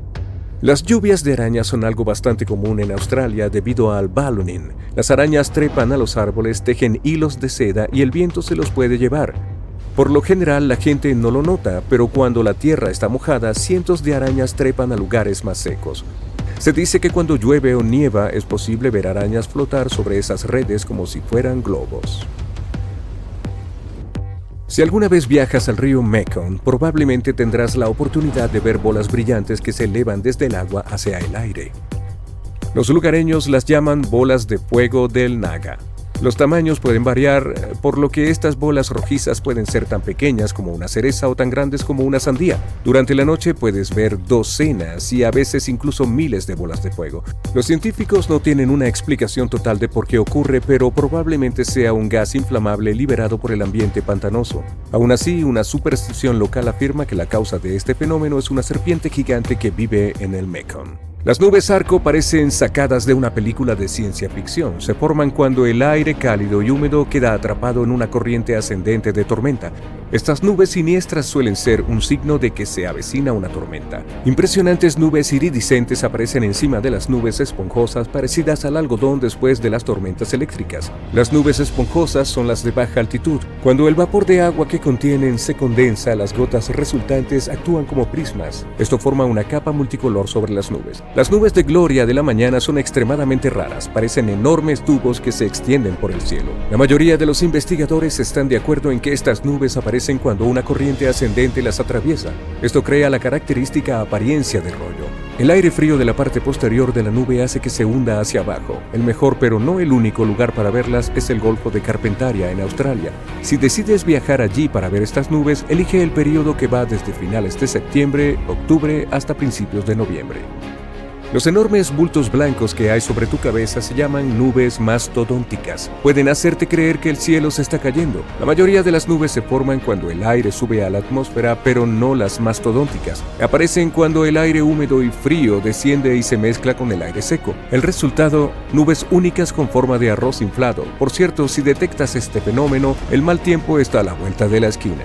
Speaker 4: Las lluvias de arañas son algo bastante común en Australia debido al ballooning. Las arañas trepan a los árboles, tejen hilos de seda y el viento se los puede llevar. Por lo general la gente no lo nota, pero cuando la tierra está mojada, cientos de arañas trepan a lugares más secos. Se dice que cuando llueve o nieva es posible ver arañas flotar sobre esas redes como si fueran globos. Si alguna vez viajas al río Mekong, probablemente tendrás la oportunidad de ver bolas brillantes que se elevan desde el agua hacia el aire. Los lugareños las llaman bolas de fuego del Naga. Los tamaños pueden variar, por lo que estas bolas rojizas pueden ser tan pequeñas como una cereza o tan grandes como una sandía. Durante la noche puedes ver docenas y a veces incluso miles de bolas de fuego. Los científicos no tienen una explicación total de por qué ocurre, pero probablemente sea un gas inflamable liberado por el ambiente pantanoso. Aún así, una superstición local afirma que la causa de este fenómeno es una serpiente gigante que vive en el Mekong. Las nubes arco parecen sacadas de una película de ciencia ficción. Se forman cuando el aire cálido y húmedo queda atrapado en una corriente ascendente de tormenta. Estas nubes siniestras suelen ser un signo de que se avecina una tormenta. Impresionantes nubes iridiscentes aparecen encima de las nubes esponjosas parecidas al algodón después de las tormentas eléctricas. Las nubes esponjosas son las de baja altitud. Cuando el vapor de agua que contienen se condensa, las gotas resultantes actúan como prismas. Esto forma una capa multicolor sobre las nubes. Las nubes de gloria de la mañana son extremadamente raras, parecen enormes tubos que se extienden por el cielo. La mayoría de los investigadores están de acuerdo en que estas nubes aparecen cuando una corriente ascendente las atraviesa. Esto crea la característica apariencia de rollo. El aire frío de la parte posterior de la nube hace que se hunda hacia abajo. El mejor, pero no el único lugar para verlas es el Golfo de Carpentaria en Australia. Si decides viajar allí para ver estas nubes, elige el periodo que va desde finales de septiembre, octubre hasta principios de noviembre. Los enormes bultos blancos que hay sobre tu cabeza se llaman nubes mastodónticas. Pueden hacerte creer que el cielo se está cayendo. La mayoría de las nubes se forman cuando el aire sube a la atmósfera, pero no las mastodónticas. Aparecen cuando el aire húmedo y frío desciende y se mezcla con el aire seco. El resultado, nubes únicas con forma de arroz inflado. Por cierto, si detectas este fenómeno, el mal tiempo está a la vuelta de la esquina.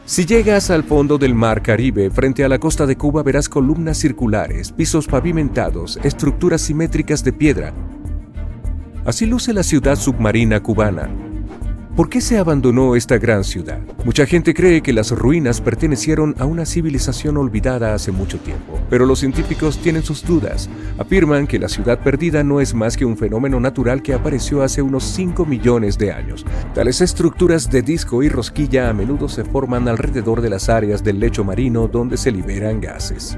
Speaker 4: Si llegas al fondo del mar Caribe, frente a la costa de Cuba, verás columnas circulares, pisos pavimentados, estructuras simétricas de piedra. Así luce la ciudad submarina cubana. ¿Por qué se abandonó esta gran ciudad? Mucha gente cree que las ruinas pertenecieron a una civilización olvidada hace mucho tiempo, pero los científicos tienen sus dudas. Afirman que la ciudad perdida no es más que un fenómeno natural que apareció hace unos 5 millones de años. Tales estructuras de disco y rosquilla a menudo se forman alrededor de las áreas del lecho marino donde se liberan gases.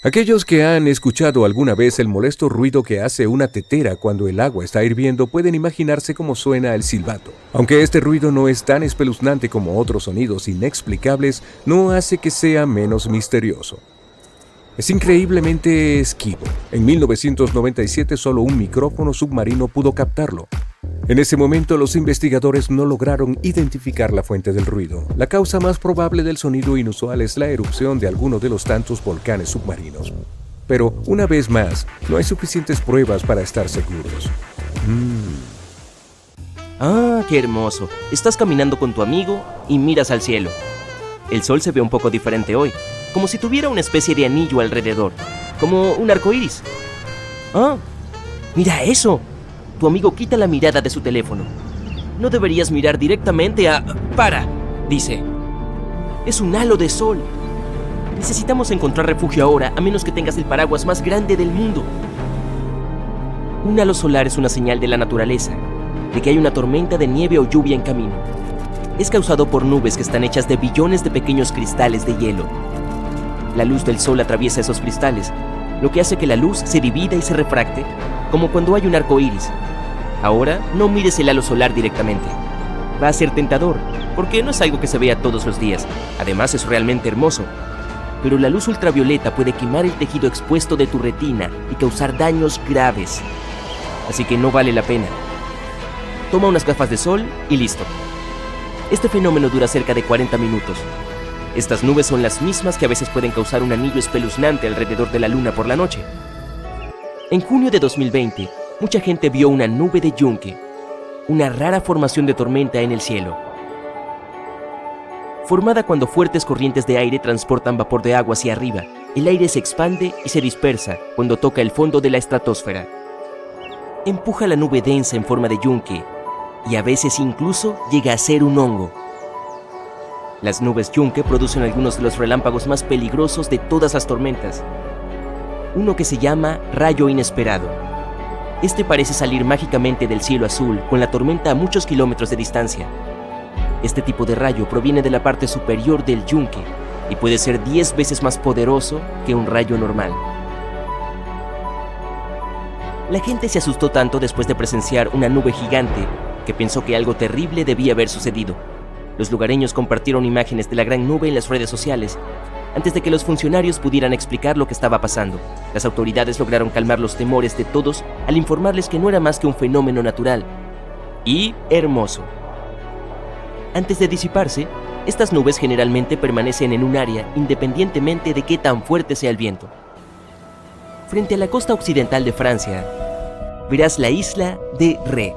Speaker 4: Aquellos que han escuchado alguna vez el molesto ruido que hace una tetera cuando el agua está hirviendo pueden imaginarse cómo suena el silbato. Aunque este ruido no es tan espeluznante como otros sonidos inexplicables, no hace que sea menos misterioso. Es increíblemente esquivo. En 1997 solo un micrófono submarino pudo captarlo. En ese momento los investigadores no lograron identificar la fuente del ruido. La causa más probable del sonido inusual es la erupción de alguno de los tantos volcanes submarinos. Pero, una vez más, no hay suficientes pruebas para estar seguros.
Speaker 2: ¡Ah, qué hermoso! Estás caminando con tu amigo y miras al cielo. El sol se ve un poco diferente hoy, como si tuviera una especie de anillo alrededor, como un arco iris. ¡Ah! ¡Mira eso! Tu amigo quita la mirada de su teléfono. No deberías mirar directamente a... ¡Para!, dice. Es un halo de sol. Necesitamos encontrar refugio ahora, a menos que tengas el paraguas más grande del mundo. Un halo solar es una señal de la naturaleza, de que hay una tormenta de nieve o lluvia en camino. Es causado por nubes que están hechas de billones de pequeños cristales de hielo. La luz del sol atraviesa esos cristales, lo que hace que la luz se divida y se refracte, como cuando hay un arco iris. Ahora, no mires el halo solar directamente. Va a ser tentador, porque no es algo que se vea todos los días. Además, es realmente hermoso. Pero la luz ultravioleta puede quemar el tejido expuesto de tu retina y causar daños graves. Así que no vale la pena. Toma unas gafas de sol y listo. Este fenómeno dura cerca de 40 minutos. Estas nubes son las mismas que a veces pueden causar un anillo espeluznante alrededor de la luna por la noche. En junio de 2020, mucha gente vio una nube de yunque, una rara formación de tormenta en el cielo. Formada cuando fuertes corrientes de aire transportan vapor de agua hacia arriba, el aire se expande y se dispersa cuando toca el fondo de la estratosfera. Empuja la nube densa en forma de yunque y a veces incluso llega a ser un hongo. Las nubes yunque producen algunos de los relámpagos más peligrosos de todas las tormentas. Uno que se llama rayo inesperado. Este parece salir mágicamente del cielo azul con la tormenta a muchos kilómetros de distancia. Este tipo de rayo proviene de la parte superior del yunque y puede ser 10 veces más poderoso que un rayo normal. La gente se asustó tanto después de presenciar una nube gigante que pensó que algo terrible debía haber sucedido. Los lugareños compartieron imágenes de la gran nube en las redes sociales antes de que los funcionarios pudieran explicar lo que estaba pasando. Las autoridades lograron calmar los temores de todos al informarles que no era más que un fenómeno natural y hermoso. Antes de disiparse, estas nubes generalmente permanecen en un área independientemente de qué tan fuerte sea el viento. Frente a la costa occidental de Francia, verás la isla de Ré.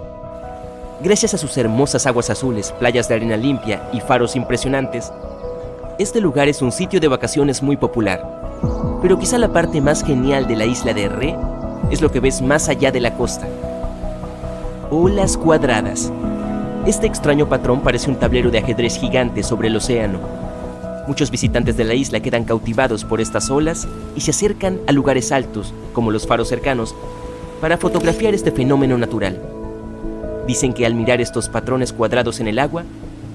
Speaker 2: Gracias a sus hermosas aguas azules, playas de arena limpia y faros impresionantes, este lugar es un sitio de vacaciones muy popular. Pero quizá la parte más genial de la isla de Ré es lo que ves más allá de la costa. Olas cuadradas. Este extraño patrón parece un tablero de ajedrez gigante sobre el océano. Muchos visitantes de la isla quedan cautivados por estas olas y se acercan a lugares altos, como los faros cercanos, para fotografiar este fenómeno natural. Dicen que al mirar estos patrones cuadrados en el agua,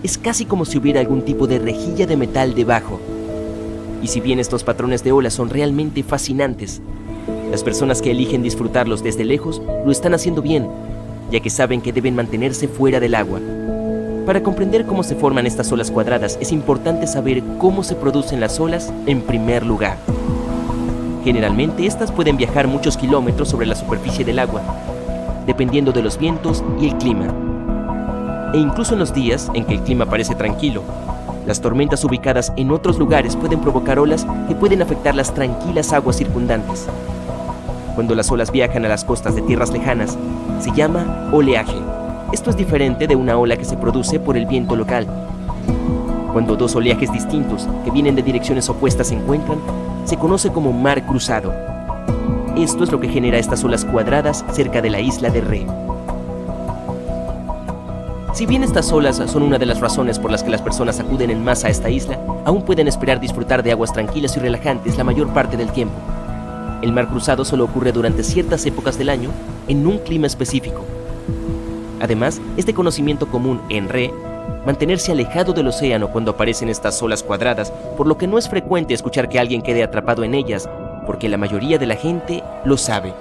Speaker 2: es casi como si hubiera algún tipo de rejilla de metal debajo. Y si bien estos patrones de olas son realmente fascinantes, las personas que eligen disfrutarlos desde lejos lo están haciendo bien, ya que saben que deben mantenerse fuera del agua. Para comprender cómo se forman estas olas cuadradas, es importante saber cómo se producen las olas en primer lugar. Generalmente, estas pueden viajar muchos kilómetros sobre la superficie del agua, dependiendo de los vientos y el clima. E incluso en los días en que el clima parece tranquilo, las tormentas ubicadas en otros lugares pueden provocar olas que pueden afectar las tranquilas aguas circundantes. Cuando las olas viajan a las costas de tierras lejanas, se llama oleaje. Esto es diferente de una ola que se produce por el viento local. Cuando dos oleajes distintos que vienen de direcciones opuestas se encuentran, se conoce como mar cruzado. Esto es lo que genera estas olas cuadradas cerca de la isla de Ré. Si bien estas olas son una de las razones por las que las personas acuden en masa a esta isla, aún pueden esperar disfrutar de aguas tranquilas y relajantes la mayor parte del tiempo. El mar cruzado solo ocurre durante ciertas épocas del año, en un clima específico. Además, es de conocimiento común en Ré mantenerse alejado del océano cuando aparecen estas olas cuadradas, por lo que no es frecuente escuchar que alguien quede atrapado en ellas, porque la mayoría de la gente lo sabe.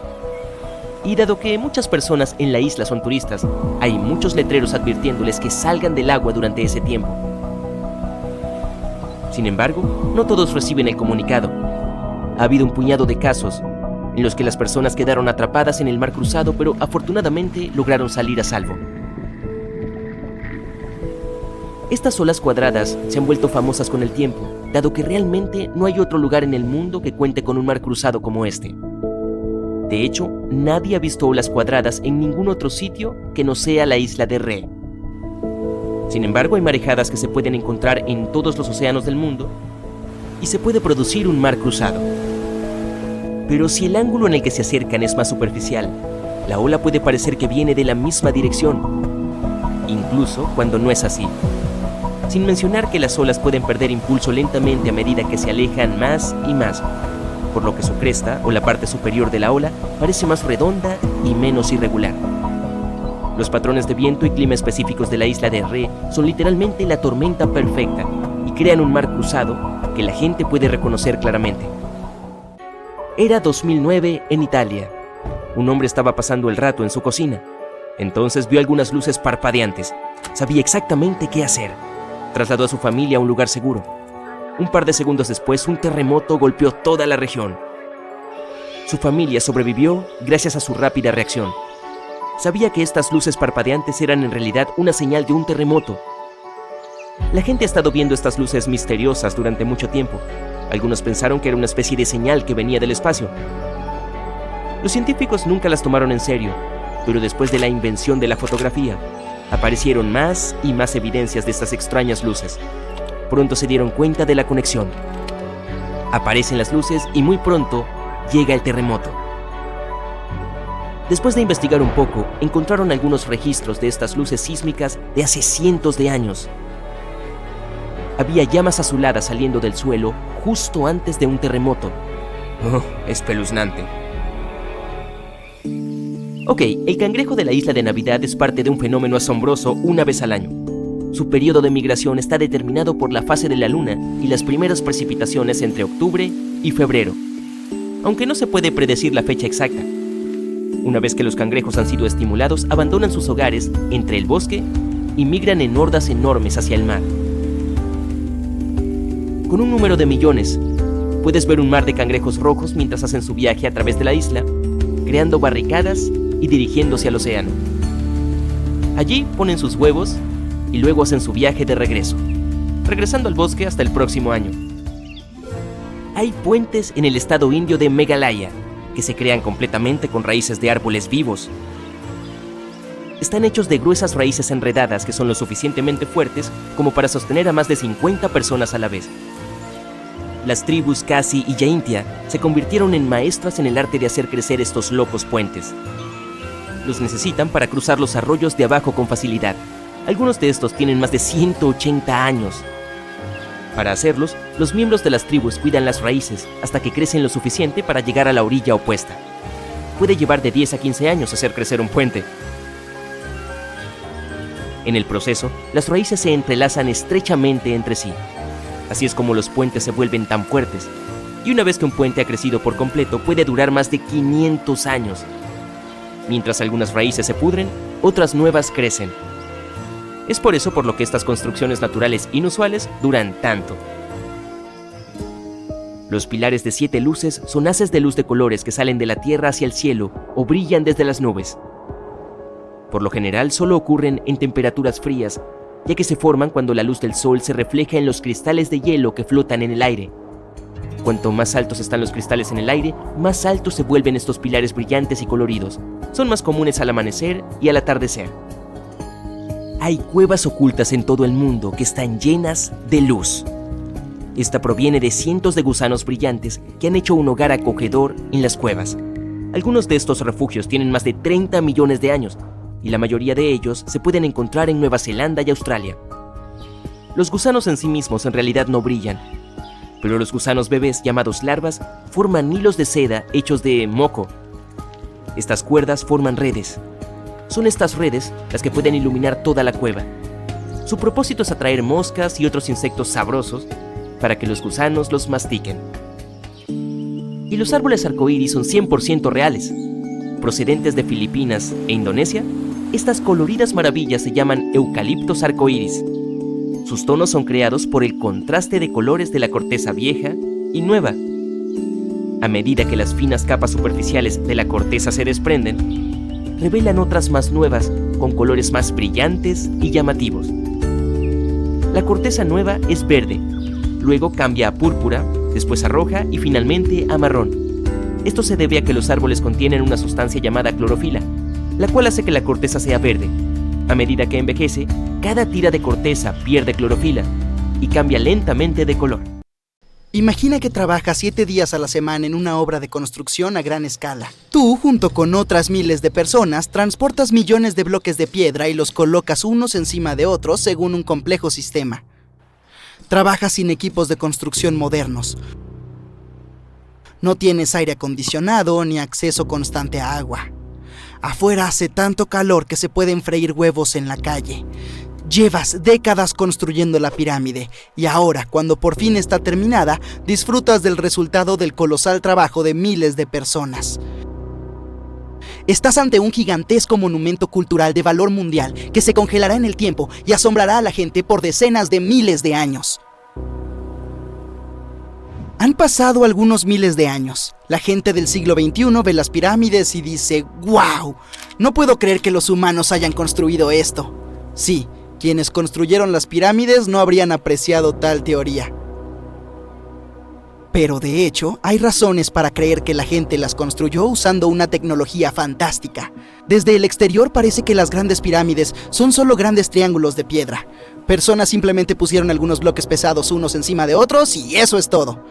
Speaker 2: Y dado que muchas personas en la isla son turistas, hay muchos letreros advirtiéndoles que salgan del agua durante ese tiempo. Sin embargo, no todos reciben el comunicado. Ha habido un puñado de casos en los que las personas quedaron atrapadas en el mar cruzado, pero afortunadamente lograron salir a salvo. Estas olas cuadradas se han vuelto famosas con el tiempo, dado que realmente no hay otro lugar en el mundo que cuente con un mar cruzado como este. De hecho, nadie ha visto olas cuadradas en ningún otro sitio que no sea la isla de Ré. Sin embargo, hay marejadas que se pueden encontrar en todos los océanos del mundo y se puede producir un mar cruzado. Pero si el ángulo en el que se acercan es más superficial, la ola puede parecer que viene de la misma dirección, incluso cuando no es así. Sin mencionar que las olas pueden perder impulso lentamente a medida que se alejan más y más, por lo que su cresta o la parte superior de la ola parece más redonda y menos irregular. Los patrones de viento y clima específicos de la isla de Ré son literalmente la tormenta perfecta y crean un mar cruzado que la gente puede reconocer claramente. Era 2009 en Italia. Un hombre estaba pasando el rato en su cocina. Entonces vio algunas luces parpadeantes. Sabía exactamente qué hacer. Trasladó a su familia a un lugar seguro. Un par de segundos después, un terremoto golpeó toda la región. Su familia sobrevivió gracias a su rápida reacción. Sabía que estas luces parpadeantes eran en realidad una señal de un terremoto. La gente ha estado viendo estas luces misteriosas durante mucho tiempo. Algunos pensaron que era una especie de señal que venía del espacio. Los científicos nunca las tomaron en serio, pero después de la invención de la fotografía, aparecieron más y más evidencias de estas extrañas luces. Pronto se dieron cuenta de la conexión. Aparecen las luces y muy pronto llega el terremoto. Después de investigar un poco, encontraron algunos registros de estas luces sísmicas de hace cientos de años. Había llamas azuladas saliendo del suelo justo antes de un terremoto. Oh, espeluznante. Ok, el cangrejo de la isla de Navidad es parte de un fenómeno asombroso una vez al año. Su periodo de migración está determinado por la fase de la luna y las primeras precipitaciones entre octubre y febrero, aunque no se puede predecir la fecha exacta. Una vez que los cangrejos han sido estimulados, abandonan sus hogares entre el bosque y migran en hordas enormes hacia el mar. Con un número de millones, puedes ver un mar de cangrejos rojos mientras hacen su viaje a través de la isla, creando barricadas y dirigiéndose al océano. Allí ponen sus huevos y luego hacen su viaje de regreso, regresando al bosque hasta el próximo año. Hay puentes en el estado indio de Meghalaya, que se crean completamente con raíces de árboles vivos. Están hechos de gruesas raíces enredadas que son lo suficientemente fuertes como para sostener a más de 50 personas a la vez. Las tribus Khasi y Jaintia se convirtieron en maestras en el arte de hacer crecer estos locos puentes. Los necesitan para cruzar los arroyos de abajo con facilidad. Algunos de estos tienen más de 180 años. Para hacerlos, los miembros de las tribus cuidan las raíces hasta que crecen lo suficiente para llegar a la orilla opuesta. Puede llevar de 10 a 15 años hacer crecer un puente. En el proceso, las raíces se entrelazan estrechamente entre sí. Así es como los puentes se vuelven tan fuertes. Y una vez que un puente ha crecido por completo, puede durar más de 500 años. Mientras algunas raíces se pudren, otras nuevas crecen. Es por eso por lo que estas construcciones naturales inusuales duran tanto. Los pilares de 7 luces son haces de luz de colores que salen de la tierra hacia el cielo o brillan desde las nubes. Por lo general solo ocurren en temperaturas frías, ya que se forman cuando la luz del sol se refleja en los cristales de hielo que flotan en el aire. Cuanto más altos están los cristales en el aire, más altos se vuelven estos pilares brillantes y coloridos. Son más comunes al amanecer y al atardecer. Hay cuevas ocultas en todo el mundo que están llenas de luz. Esta proviene de cientos de gusanos brillantes que han hecho un hogar acogedor en las cuevas. Algunos de estos refugios tienen más de 30 millones de años, y la mayoría de ellos se pueden encontrar en Nueva Zelanda y Australia. Los gusanos en sí mismos en realidad no brillan, pero los gusanos bebés llamados larvas forman hilos de seda hechos de moco. Estas cuerdas forman redes. Son estas redes las que pueden iluminar toda la cueva. Su propósito es atraer moscas y otros insectos sabrosos para que los gusanos los mastiquen. Y los árboles arcoíris son 100% reales. Procedentes de Filipinas e Indonesia, estas coloridas maravillas se llaman eucaliptos arcoíris. Sus tonos son creados por el contraste de colores de la corteza vieja y nueva. A medida que las finas capas superficiales de la corteza se desprenden, revelan otras más nuevas con colores más brillantes y llamativos. La corteza nueva es verde, luego cambia a púrpura, después a roja y finalmente a marrón. Esto se debe a que los árboles contienen una sustancia llamada clorofila, la cual hace que la corteza sea verde. A medida que envejece, cada tira de corteza pierde clorofila y cambia lentamente de color.
Speaker 3: Imagina que trabajas 7 días a la semana en una obra de construcción a gran escala. Tú, junto con otras miles de personas, transportas millones de bloques de piedra y los colocas unos encima de otros según un complejo sistema. Trabajas sin equipos de construcción modernos. No tienes aire acondicionado ni acceso constante a agua. Afuera hace tanto calor que se pueden freír huevos en la calle. Llevas décadas construyendo la pirámide y ahora, cuando por fin está terminada, disfrutas del resultado del colosal trabajo de miles de personas. Estás ante un gigantesco monumento cultural de valor mundial que se congelará en el tiempo y asombrará a la gente por decenas de miles de años. Han pasado algunos miles de años. La gente del siglo XXI ve las pirámides y dice, ¡wow! No puedo creer que los humanos hayan construido esto. Sí, quienes construyeron las pirámides no habrían apreciado tal teoría. Pero de hecho, hay razones para creer que la gente las construyó usando una tecnología fantástica. Desde el exterior parece que las grandes pirámides son solo grandes triángulos de piedra. Personas simplemente pusieron algunos bloques pesados unos encima de otros y eso es todo.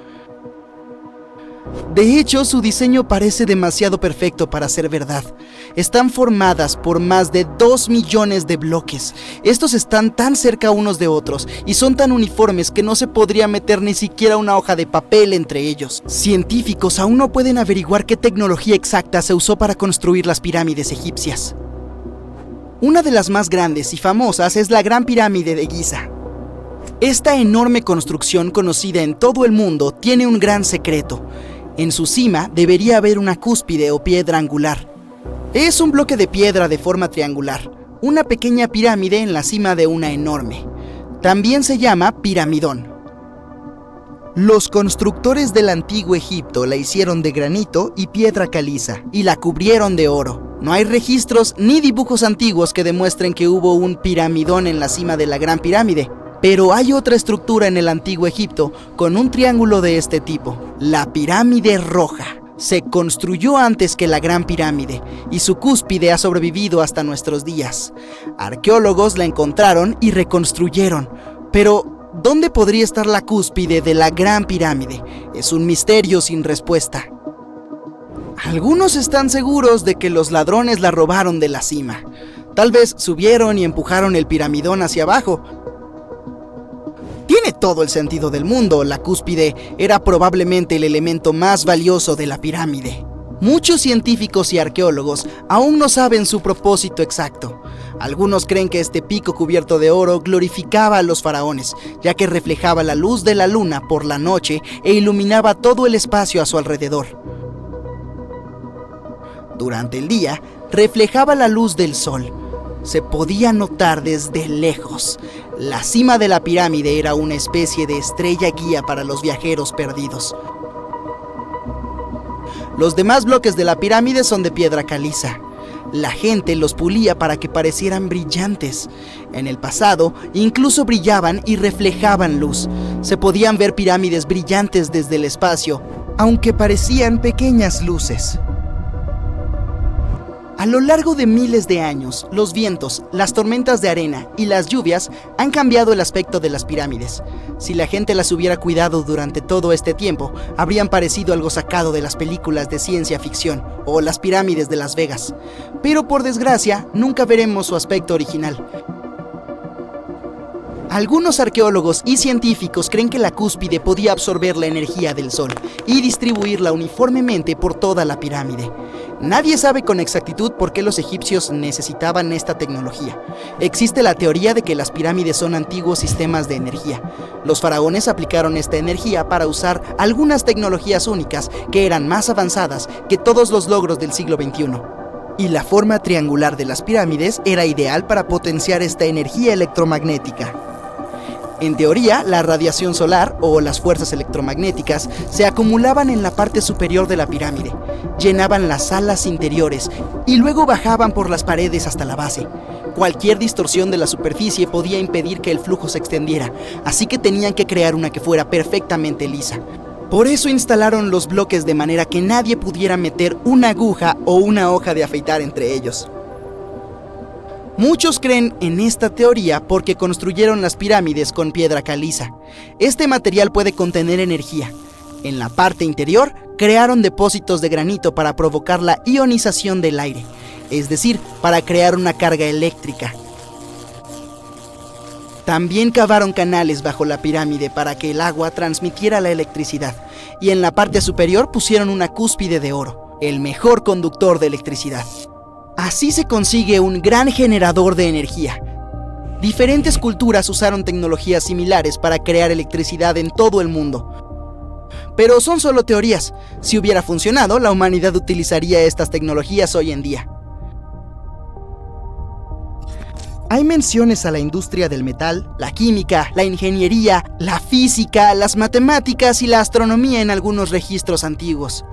Speaker 3: De hecho, su diseño parece demasiado perfecto para ser verdad. Están formadas por más de 2 millones de bloques. Estos están tan cerca unos de otros y son tan uniformes que no se podría meter ni siquiera una hoja de papel entre ellos. Científicos aún no pueden averiguar qué tecnología exacta se usó para construir las pirámides egipcias. Una de las más grandes y famosas es la Gran Pirámide de Giza. Esta enorme construcción conocida en todo el mundo tiene un gran secreto. En su cima debería haber una cúspide o piedra angular. Es un bloque de piedra de forma triangular, una pequeña pirámide en la cima de una enorme. También se llama piramidón. Los constructores del antiguo Egipto la hicieron de granito y piedra caliza y la cubrieron de oro. No hay registros ni dibujos antiguos que demuestren que hubo un piramidón en la cima de la Gran Pirámide. Pero hay otra estructura en el antiguo Egipto con un triángulo de este tipo, la Pirámide Roja. Se construyó antes que la Gran Pirámide y su cúspide ha sobrevivido hasta nuestros días. Arqueólogos la encontraron y reconstruyeron, pero ¿dónde podría estar la cúspide de la Gran Pirámide? Es un misterio sin respuesta. Algunos están seguros de que los ladrones la robaron de la cima. Tal vez subieron y empujaron el piramidón hacia abajo. Tiene todo el sentido del mundo, la cúspide era probablemente el elemento más valioso de la pirámide. Muchos científicos y arqueólogos aún no saben su propósito exacto. Algunos creen que este pico cubierto de oro glorificaba a los faraones, ya que reflejaba la luz de la luna por la noche e iluminaba todo el espacio a su alrededor. Durante el día, reflejaba la luz del sol. se podía notar desde lejos. La cima de la pirámide era una especie de estrella guía para los viajeros perdidos. Los demás bloques de la pirámide son de piedra caliza. La gente los pulía para que parecieran brillantes. En el pasado, incluso brillaban y reflejaban luz. Se podían ver pirámides brillantes desde el espacio, aunque parecían pequeñas luces. A lo largo de miles de años, los vientos, las tormentas de arena y las lluvias han cambiado el aspecto de las pirámides. Si la gente las hubiera cuidado durante todo este tiempo, habrían parecido algo sacado de las películas de ciencia ficción o las pirámides de Las Vegas. Pero por desgracia, nunca veremos su aspecto original. Algunos arqueólogos y científicos creen que la cúspide podía absorber la energía del sol y distribuirla uniformemente por toda la pirámide. Nadie sabe con exactitud por qué los egipcios necesitaban esta tecnología. Existe la teoría de que las pirámides son antiguos sistemas de energía. Los faraones aplicaron esta energía para usar algunas tecnologías únicas que eran más avanzadas que todos los logros del siglo XXI. Y la forma triangular de las pirámides era ideal para potenciar esta energía electromagnética. En teoría, la radiación solar o las fuerzas electromagnéticas se acumulaban en la parte superior de la pirámide, llenaban las salas interiores y luego bajaban por las paredes hasta la base. Cualquier distorsión de la superficie podía impedir que el flujo se extendiera, así que tenían que crear una que fuera perfectamente lisa. Por eso instalaron los bloques de manera que nadie pudiera meter una aguja o una hoja de afeitar entre ellos. Muchos creen en esta teoría porque construyeron las pirámides con piedra caliza. Este material puede contener energía. En la parte interior, crearon depósitos de granito para provocar la ionización del aire, es decir, para crear una carga eléctrica. También cavaron canales bajo la pirámide para que el agua transmitiera la electricidad, y en la parte superior pusieron una cúspide de oro, el mejor conductor de electricidad. Así se consigue un gran generador de energía. Diferentes culturas usaron tecnologías similares para crear electricidad en todo el mundo. Pero son solo teorías. Si hubiera funcionado, la humanidad utilizaría estas tecnologías hoy en día. Hay menciones a la industria del metal, la química, la ingeniería, la física, las matemáticas y la astronomía en algunos registros antiguos.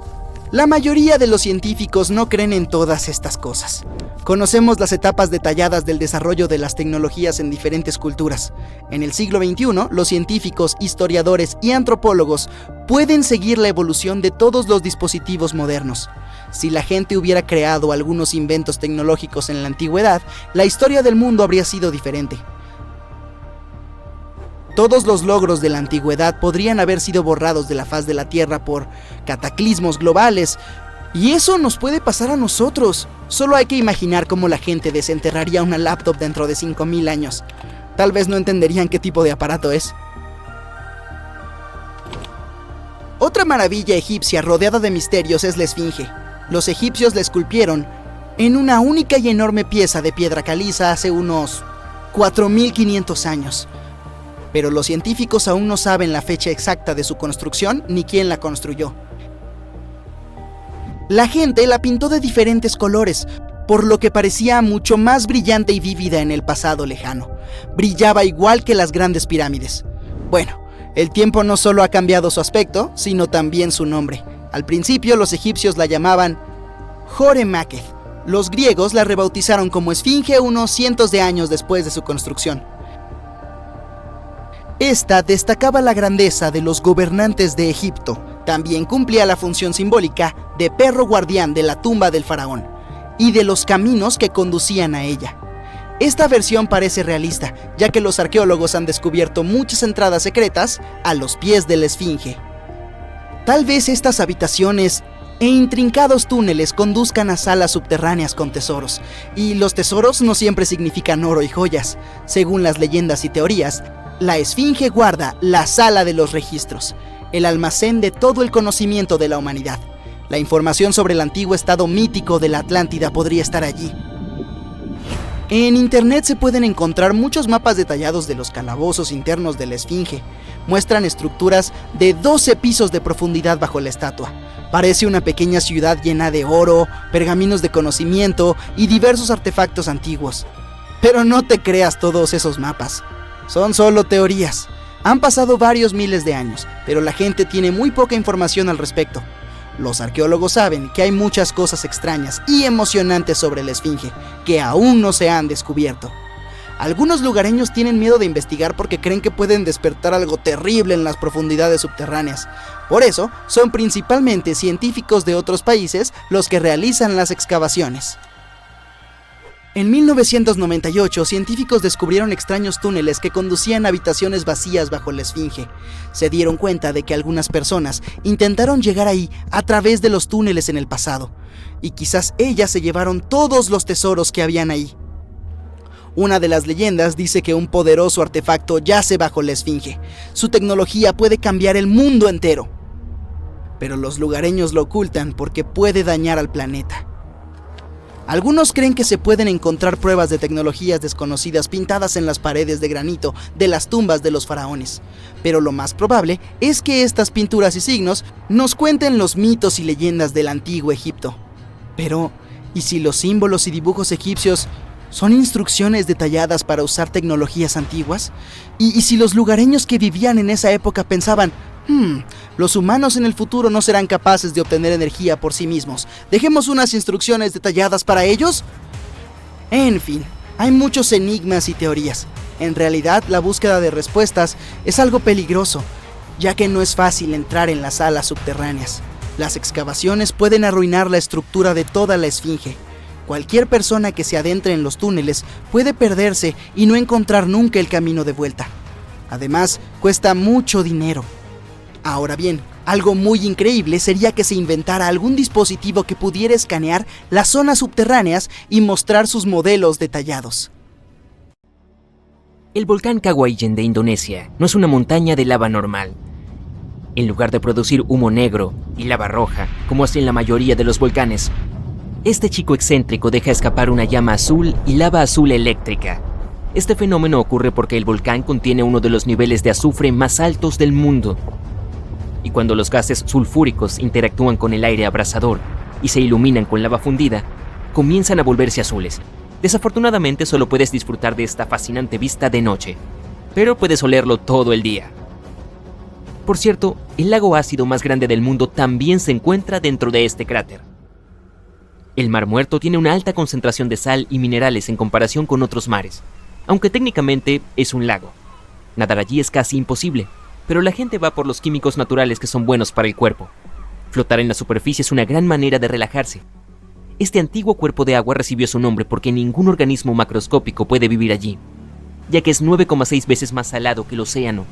Speaker 3: La mayoría de los científicos no creen en todas estas cosas. Conocemos las etapas detalladas del desarrollo de las tecnologías en diferentes culturas. En el siglo XXI, los científicos, historiadores y antropólogos pueden seguir la evolución de todos los dispositivos modernos. Si la gente hubiera creado algunos inventos tecnológicos en la antigüedad, la historia del mundo habría sido diferente. Todos los logros de la antigüedad podrían haber sido borrados de la faz de la Tierra por cataclismos globales, y eso nos puede pasar a nosotros. Solo hay que imaginar cómo la gente desenterraría una laptop dentro de 5000 años. Tal vez no entenderían qué tipo de aparato es. Otra maravilla egipcia rodeada de misterios es la Esfinge. Los egipcios la esculpieron en una única y enorme pieza de piedra caliza hace unos 4500 años. Pero los científicos aún no saben la fecha exacta de su construcción ni quién la construyó. La gente la pintó de diferentes colores, por lo que parecía mucho más brillante y vívida en el pasado lejano. Brillaba igual que las grandes pirámides. Bueno, el tiempo no solo ha cambiado su aspecto, sino también su nombre. Al principio los egipcios la llamaban Hore Maketh. Los griegos la rebautizaron como Esfinge unos cientos de años después de su construcción. Esta destacaba la grandeza de los gobernantes de Egipto. También cumplía la función simbólica de perro guardián de la tumba del faraón y de los caminos que conducían a ella. Esta versión parece realista, ya que los arqueólogos han descubierto muchas entradas secretas a los pies de la Esfinge. Tal vez estas habitaciones e intrincados túneles conduzcan a salas subterráneas con tesoros, y los tesoros no siempre significan oro y joyas. Según las leyendas y teorías, la Esfinge guarda la sala de los registros, el almacén de todo el conocimiento de la humanidad. La información sobre el antiguo estado mítico de la Atlántida podría estar allí. En internet se pueden encontrar muchos mapas detallados de los calabozos internos de la Esfinge. Muestran estructuras de 12 pisos de profundidad bajo la estatua. Parece una pequeña ciudad llena de oro, pergaminos de conocimiento y diversos artefactos antiguos. Pero no te creas todos esos mapas. Son solo teorías. Han pasado varios miles de años, pero la gente tiene muy poca información al respecto. Los arqueólogos saben que hay muchas cosas extrañas y emocionantes sobre la Esfinge, que aún no se han descubierto. Algunos lugareños tienen miedo de investigar porque creen que pueden despertar algo terrible en las profundidades subterráneas. Por eso, son principalmente científicos de otros países los que realizan las excavaciones. En 1998, científicos descubrieron extraños túneles que conducían a habitaciones vacías bajo la Esfinge. Se dieron cuenta de que algunas personas intentaron llegar ahí a través de los túneles en el pasado, y quizás ellas se llevaron todos los tesoros que habían ahí. Una de las leyendas dice que un poderoso artefacto yace bajo la Esfinge. Su tecnología puede cambiar el mundo entero. Pero los lugareños lo ocultan porque puede dañar al planeta. Algunos creen que se pueden encontrar pruebas de tecnologías desconocidas pintadas en las paredes de granito de las tumbas de los faraones, pero lo más probable es que estas pinturas y signos nos cuenten los mitos y leyendas del antiguo Egipto. Pero, ¿y si los símbolos y dibujos egipcios son instrucciones detalladas para usar tecnologías antiguas? ¿Y si los lugareños que vivían en esa época pensaban, los humanos en el futuro no serán capaces de obtener energía por sí mismos, dejemos unas instrucciones detalladas para ellos? En fin, hay muchos enigmas y teorías. En realidad, la búsqueda de respuestas es algo peligroso, ya que no es fácil entrar en las salas subterráneas. Las excavaciones pueden arruinar la estructura de toda la Esfinge. Cualquier persona que se adentre en los túneles puede perderse y no encontrar nunca el camino de vuelta. Además, cuesta mucho dinero. Ahora bien, algo muy increíble sería que se inventara algún dispositivo que pudiera escanear las zonas subterráneas y mostrar sus modelos detallados.
Speaker 2: El volcán Kawayan de Indonesia no es una montaña de lava normal. En lugar de producir humo negro y lava roja, como hacen la mayoría de los volcanes, este chico excéntrico deja escapar una llama azul y lava azul eléctrica. Este fenómeno ocurre porque el volcán contiene uno de los niveles de azufre más altos del mundo. Y cuando los gases sulfúricos interactúan con el aire abrasador y se iluminan con lava fundida, comienzan a volverse azules. Desafortunadamente solo puedes disfrutar de esta fascinante vista de noche, pero puedes olerlo todo el día. Por cierto, el lago ácido más grande del mundo también se encuentra dentro de este cráter. El Mar Muerto tiene una alta concentración de sal y minerales en comparación con otros mares, aunque técnicamente es un lago. Nadar allí es casi imposible, pero la gente va por los químicos naturales que son buenos para el cuerpo. Flotar en la superficie es una gran manera de relajarse. Este antiguo cuerpo de agua recibió su nombre porque ningún organismo macroscópico puede vivir allí, ya que es 9,6 veces más salado que el océano.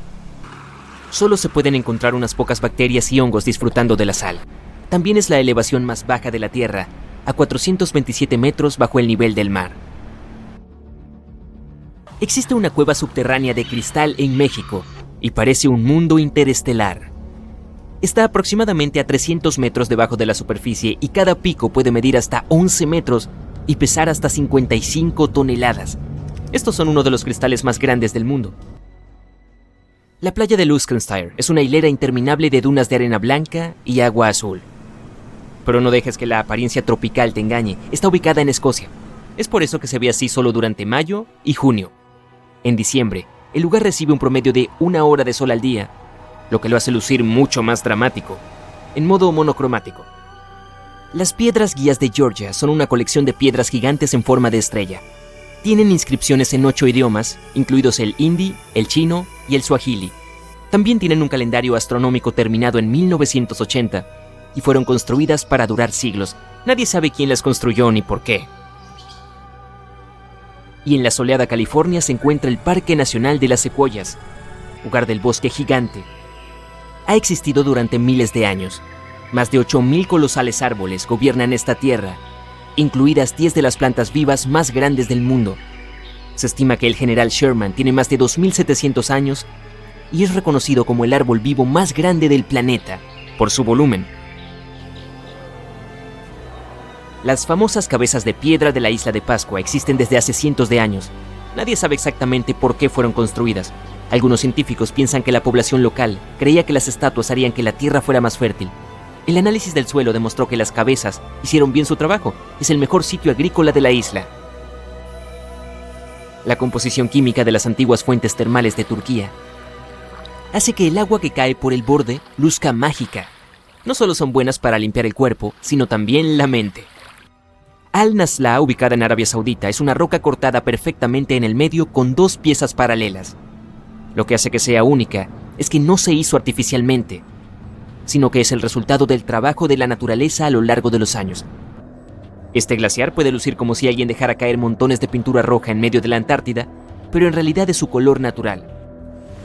Speaker 2: Solo se pueden encontrar unas pocas bacterias y hongos disfrutando de la sal. También es la elevación más baja de la Tierra, a 427 metros bajo el nivel del mar. Existe una cueva subterránea de cristal en México, y parece un mundo interestelar. Está aproximadamente a 300 metros debajo de la superficie y cada pico puede medir hasta 11 metros y pesar hasta 55 toneladas. Estos son uno de los cristales más grandes del mundo. La playa de Luskenstein es una hilera interminable de dunas de arena blanca y agua azul. Pero no dejes que la apariencia tropical te engañe, está ubicada en Escocia. Es por eso que se ve así solo durante mayo y junio. En diciembre, el lugar recibe un promedio de 1 hora de sol al día, lo que lo hace lucir mucho más dramático, en modo monocromático. Las piedras guías de Georgia son una colección de piedras gigantes en forma de estrella. Tienen inscripciones en 8 idiomas, incluidos el hindi, el chino y el suajili. También tienen un calendario astronómico terminado en 1980 y fueron construidas para durar siglos. Nadie sabe quién las construyó ni por qué. Y en la soleada California se encuentra el Parque Nacional de las Secuoyas, lugar del bosque gigante. Ha existido durante miles de años. Más de 8,000 colosales árboles gobiernan esta tierra, incluidas 10 de las plantas vivas más grandes del mundo. Se estima que el general Sherman tiene más de 2,700 años y es reconocido como el árbol vivo más grande del planeta por su volumen. Las famosas cabezas de piedra de la isla de Pascua existen desde hace cientos de años. Nadie sabe exactamente por qué fueron construidas. Algunos científicos piensan que la población local creía que las estatuas harían que la tierra fuera más fértil. El análisis del suelo demostró que las cabezas hicieron bien su trabajo. Es el mejor sitio agrícola de la isla. la composición química de las antiguas fuentes termales de Turquía hace que el agua que cae por el borde luzca mágica. No solo son buenas para limpiar el cuerpo, sino también la mente. Al-Nasla, ubicada en Arabia Saudita, es una roca cortada perfectamente en el medio con dos piezas paralelas. Lo que hace que sea única es que no se hizo artificialmente, sino que es el resultado del trabajo de la naturaleza a lo largo de los años. Este glaciar puede lucir como si alguien dejara caer montones de pintura roja en medio de la Antártida, pero en realidad es su color natural.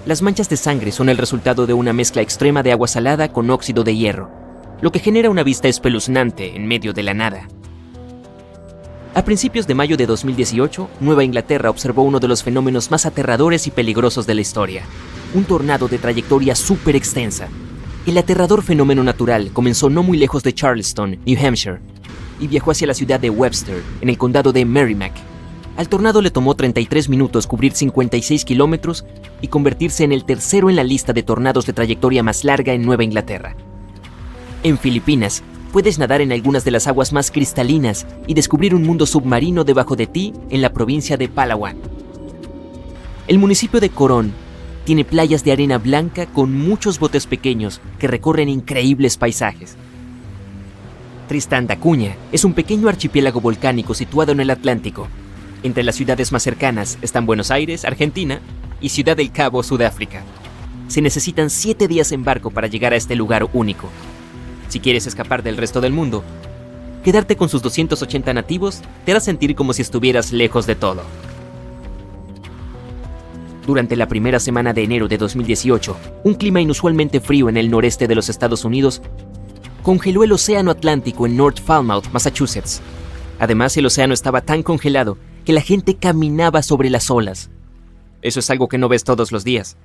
Speaker 2: Las manchas de sangre son el resultado de una mezcla extrema de agua salada con óxido de hierro, lo que genera una vista espeluznante en medio de la nada. A principios de mayo de 2018, Nueva Inglaterra observó uno de los fenómenos más aterradores y peligrosos de la historia, un tornado de trayectoria súper extensa. El aterrador fenómeno natural comenzó no muy lejos de Charleston, New Hampshire, y viajó hacia la ciudad de Webster, en el condado de Merrimack. Al tornado le tomó 33 minutos cubrir 56 kilómetros y convertirse en el tercero en la lista de tornados de trayectoria más larga en Nueva Inglaterra. En Filipinas, puedes nadar en algunas de las aguas más cristalinas y descubrir un mundo submarino debajo de ti en la provincia de Palawan. El municipio de Coron tiene playas de arena blanca con muchos botes pequeños que recorren increíbles paisajes. Tristán da Cunha es un pequeño archipiélago volcánico situado en el Atlántico. Entre las ciudades más cercanas están Buenos Aires, Argentina, y Ciudad del Cabo, Sudáfrica. Se necesitan 7 días en barco para llegar a este lugar único. Si quieres escapar del resto del mundo, quedarte con sus 280 nativos te hará sentir como si estuvieras lejos de todo. Durante la primera semana de enero de 2018, un clima inusualmente frío en el noreste de los Estados Unidos congeló el océano Atlántico en North Falmouth, Massachusetts. Además, el océano estaba tan congelado que la gente caminaba sobre las olas. Eso es algo que no ves todos los días.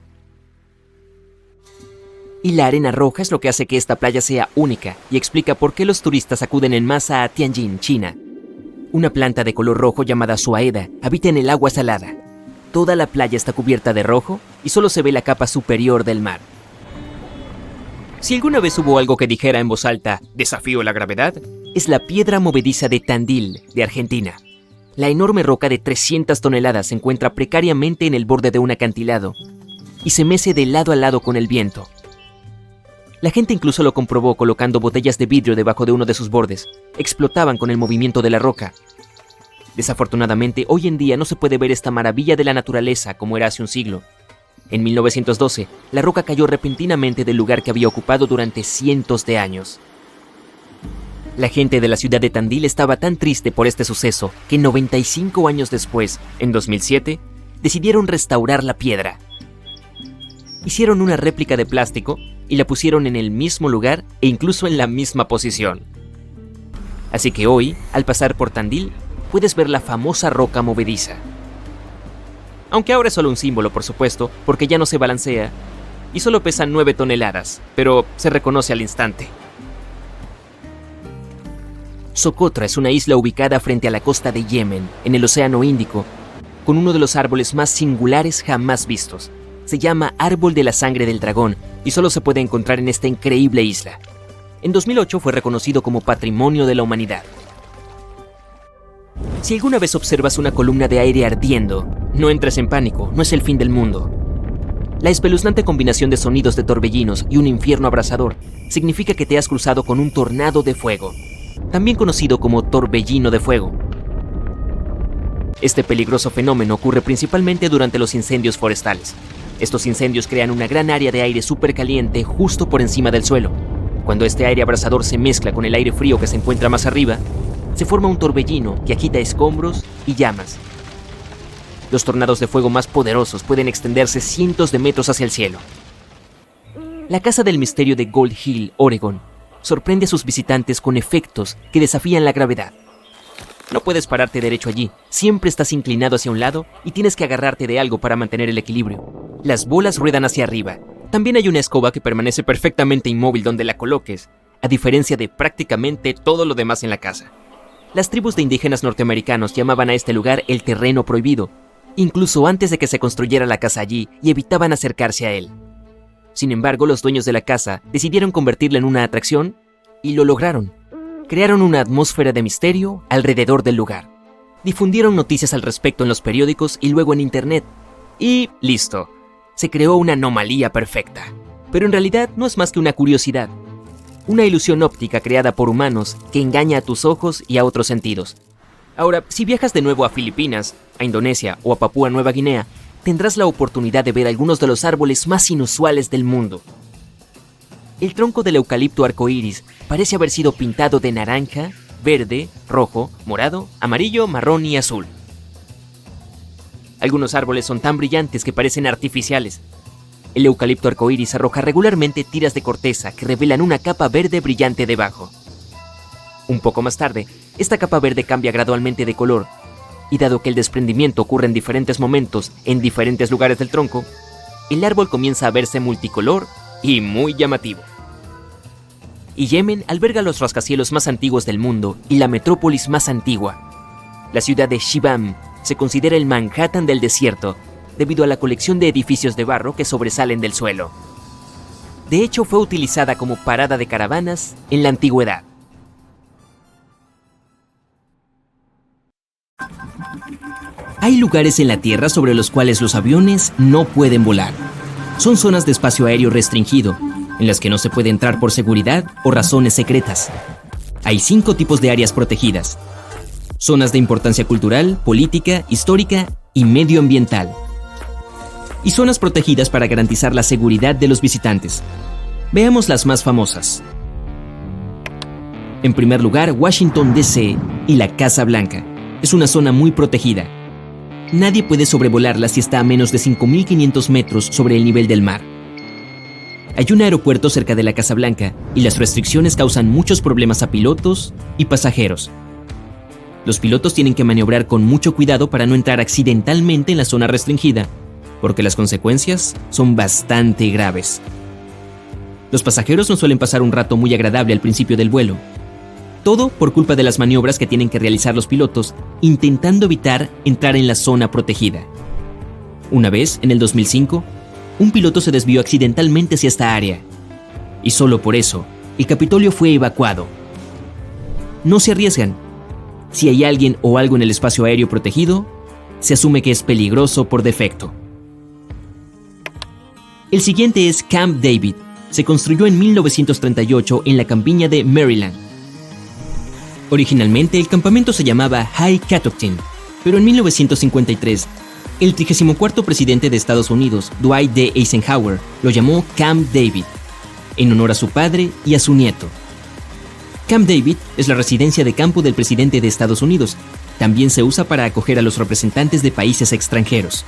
Speaker 2: Y la arena roja es lo que hace que esta playa sea única y explica por qué los turistas acuden en masa a Tianjin, China. Una planta de color rojo llamada suaeda habita en el agua salada. Toda la playa está cubierta de rojo y solo se ve la capa superior del mar. Si alguna vez hubo algo que dijera en voz alta, «Desafío la gravedad», es la piedra movediza de Tandil, de Argentina. La enorme roca de 300 toneladas se encuentra precariamente en el borde de un acantilado y se mece de lado a lado con el viento. La gente incluso lo comprobó colocando botellas de vidrio debajo de uno de sus bordes. Explotaban con el movimiento de la roca. Desafortunadamente, hoy en día no se puede ver esta maravilla de la naturaleza como era hace un siglo. En 1912, la roca cayó repentinamente del lugar que había ocupado durante cientos de años. La gente de la ciudad de Tandil estaba tan triste por este suceso que 95 años después, en 2007, decidieron restaurar la piedra. Hicieron una réplica de plástico y la pusieron en el mismo lugar e incluso en la misma posición. Así que hoy, al pasar por Tandil, puedes ver la famosa roca movediza. Aunque ahora es solo un símbolo, por supuesto, porque ya no se balancea y solo pesa 9 toneladas, pero se reconoce al instante. Socotra es una isla ubicada frente a la costa de Yemen, en el Océano Índico, con uno de los árboles más singulares jamás vistos. Se llama Árbol de la Sangre del Dragón y solo se puede encontrar en esta increíble isla. En 2008 fue reconocido como Patrimonio de la Humanidad. Si alguna vez observas una columna de aire ardiendo, no entres en pánico, no es el fin del mundo. La espeluznante combinación de sonidos de torbellinos y un infierno abrasador significa que te has cruzado con un tornado de fuego, también conocido como torbellino de fuego. Este peligroso fenómeno ocurre principalmente durante los incendios forestales. Estos incendios crean una gran área de aire supercaliente justo por encima del suelo. Cuando este aire abrasador se mezcla con el aire frío que se encuentra más arriba, se forma un torbellino que agita escombros y llamas. Los tornados de fuego más poderosos pueden extenderse cientos de metros hacia el cielo. La Casa del Misterio de Gold Hill, Oregon, sorprende a sus visitantes con efectos que desafían la gravedad. No puedes pararte derecho allí, siempre estás inclinado hacia un lado y tienes que agarrarte de algo para mantener el equilibrio. Las bolas ruedan hacia arriba. También hay una escoba que permanece perfectamente inmóvil donde la coloques, a diferencia de prácticamente todo lo demás en la casa. Las tribus de indígenas norteamericanos llamaban a este lugar el terreno prohibido, incluso antes de que se construyera la casa allí, y evitaban acercarse a él. Sin embargo, los dueños de la casa decidieron convertirla en una atracción y lo lograron. Crearon una atmósfera de misterio alrededor del lugar. Difundieron noticias al respecto en los periódicos y luego en internet. Y listo, se creó una anomalía perfecta. Pero en realidad no es más que una curiosidad. Una ilusión óptica creada por humanos que engaña a tus ojos y a otros sentidos. Ahora, si viajas de nuevo a Filipinas, a Indonesia o a Papúa Nueva Guinea, tendrás la oportunidad de ver algunos de los árboles más inusuales del mundo. El tronco del eucalipto arcoíris parece haber sido pintado de naranja, verde, rojo, morado, amarillo, marrón y azul. Algunos árboles son tan brillantes que parecen artificiales. El eucalipto arcoíris arroja regularmente tiras de corteza que revelan una capa verde brillante debajo. Un poco más tarde, esta capa verde cambia gradualmente de color, y dado que el desprendimiento ocurre en diferentes momentos en diferentes lugares del tronco, el árbol comienza a verse multicolor y muy llamativo. Y Yemen alberga los rascacielos más antiguos del mundo y la metrópolis más antigua. La ciudad de Shibam se considera el Manhattan del desierto, debido a la colección de edificios de barro que sobresalen del suelo. De hecho, fue utilizada como parada de caravanas en la antigüedad. Hay lugares en la Tierra sobre los cuales los aviones no pueden volar. Son zonas de espacio aéreo restringido, en las que no se puede entrar por seguridad o razones secretas. Hay 5 tipos de áreas protegidas: zonas de importancia cultural, política, histórica y medioambiental. Y zonas protegidas para garantizar la seguridad de los visitantes. Veamos las más famosas. En primer lugar, Washington, D.C. y la Casa Blanca. Es una zona muy protegida. Nadie puede sobrevolarla si está a menos de 5.500 metros sobre el nivel del mar. Hay un aeropuerto cerca de la Casa Blanca y las restricciones causan muchos problemas a pilotos y pasajeros. Los pilotos tienen que maniobrar con mucho cuidado para no entrar accidentalmente en la zona restringida, porque las consecuencias son bastante graves. Los pasajeros no suelen pasar un rato muy agradable al principio del vuelo. Todo por culpa de las maniobras que tienen que realizar los pilotos, intentando evitar entrar en la zona protegida. Una vez, en el 2005, un piloto se desvió accidentalmente hacia esta área. Y solo por eso, el Capitolio fue evacuado. No se arriesgan. Si hay alguien o algo en el espacio aéreo protegido, se asume que es peligroso por defecto. El siguiente es Camp David. Se construyó en 1938 en la campiña de Maryland. Originalmente el campamento se llamaba High Catoctin, pero en 1953, el 34º presidente de Estados Unidos, Dwight D. Eisenhower, lo llamó Camp David, en honor a su padre y a su nieto. Camp David es la residencia de campo del presidente de Estados Unidos. También se usa para acoger a los representantes de países extranjeros.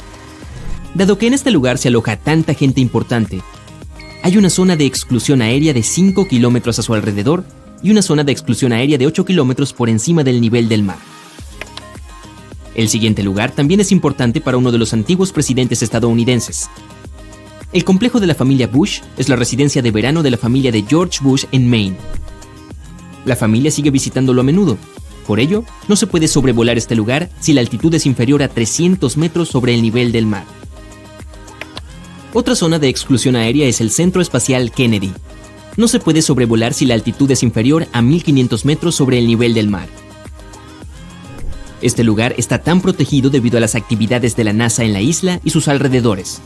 Speaker 2: Dado que en este lugar se aloja tanta gente importante, hay una zona de exclusión aérea de 5 kilómetros a su alrededor y una zona de exclusión aérea de 8 kilómetros por encima del nivel del mar. El siguiente lugar también es importante para uno de los antiguos presidentes estadounidenses. El complejo de la familia Bush es la residencia de verano de la familia de George Bush en Maine. La familia sigue visitándolo a menudo. Por ello, no se puede sobrevolar este lugar si la altitud es inferior a 300 metros sobre el nivel del mar. Otra zona de exclusión aérea es el Centro Espacial Kennedy. No se puede sobrevolar si la altitud es inferior a 1.500 metros sobre el nivel del mar. Este lugar está tan protegido debido a las actividades de la NASA en la isla y sus alrededores.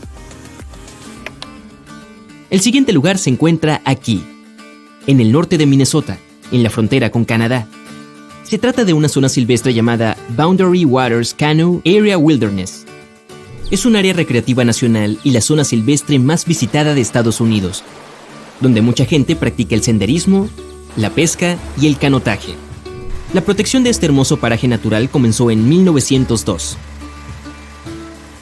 Speaker 2: El siguiente lugar se encuentra aquí, en el norte de Minnesota, en la frontera con Canadá. Se trata de una zona silvestre llamada Boundary Waters Canoe Area Wilderness. Es un área recreativa nacional y la zona silvestre más visitada de Estados Unidos, donde mucha gente practica el senderismo, la pesca y el canotaje. La protección de este hermoso paraje natural comenzó en 1902.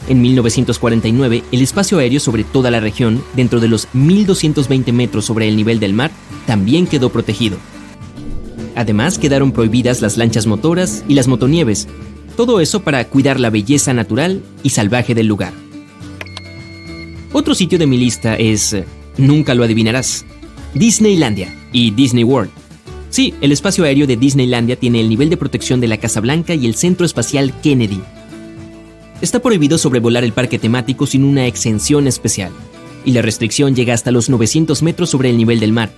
Speaker 2: En 1949, el espacio aéreo sobre toda la región, dentro de los 1.220 metros sobre el nivel del mar, también quedó protegido. Además, quedaron prohibidas las lanchas motoras y las motonieves, todo eso para cuidar la belleza natural y salvaje del lugar. Otro sitio de mi lista es, nunca lo adivinarás, Disneylandia y Disney World. Sí, el espacio aéreo de Disneylandia tiene el nivel de protección de la Casa Blanca y el Centro Espacial Kennedy. Está prohibido sobrevolar el parque temático sin una exención especial, y la restricción llega hasta los 900 metros sobre el nivel del mar.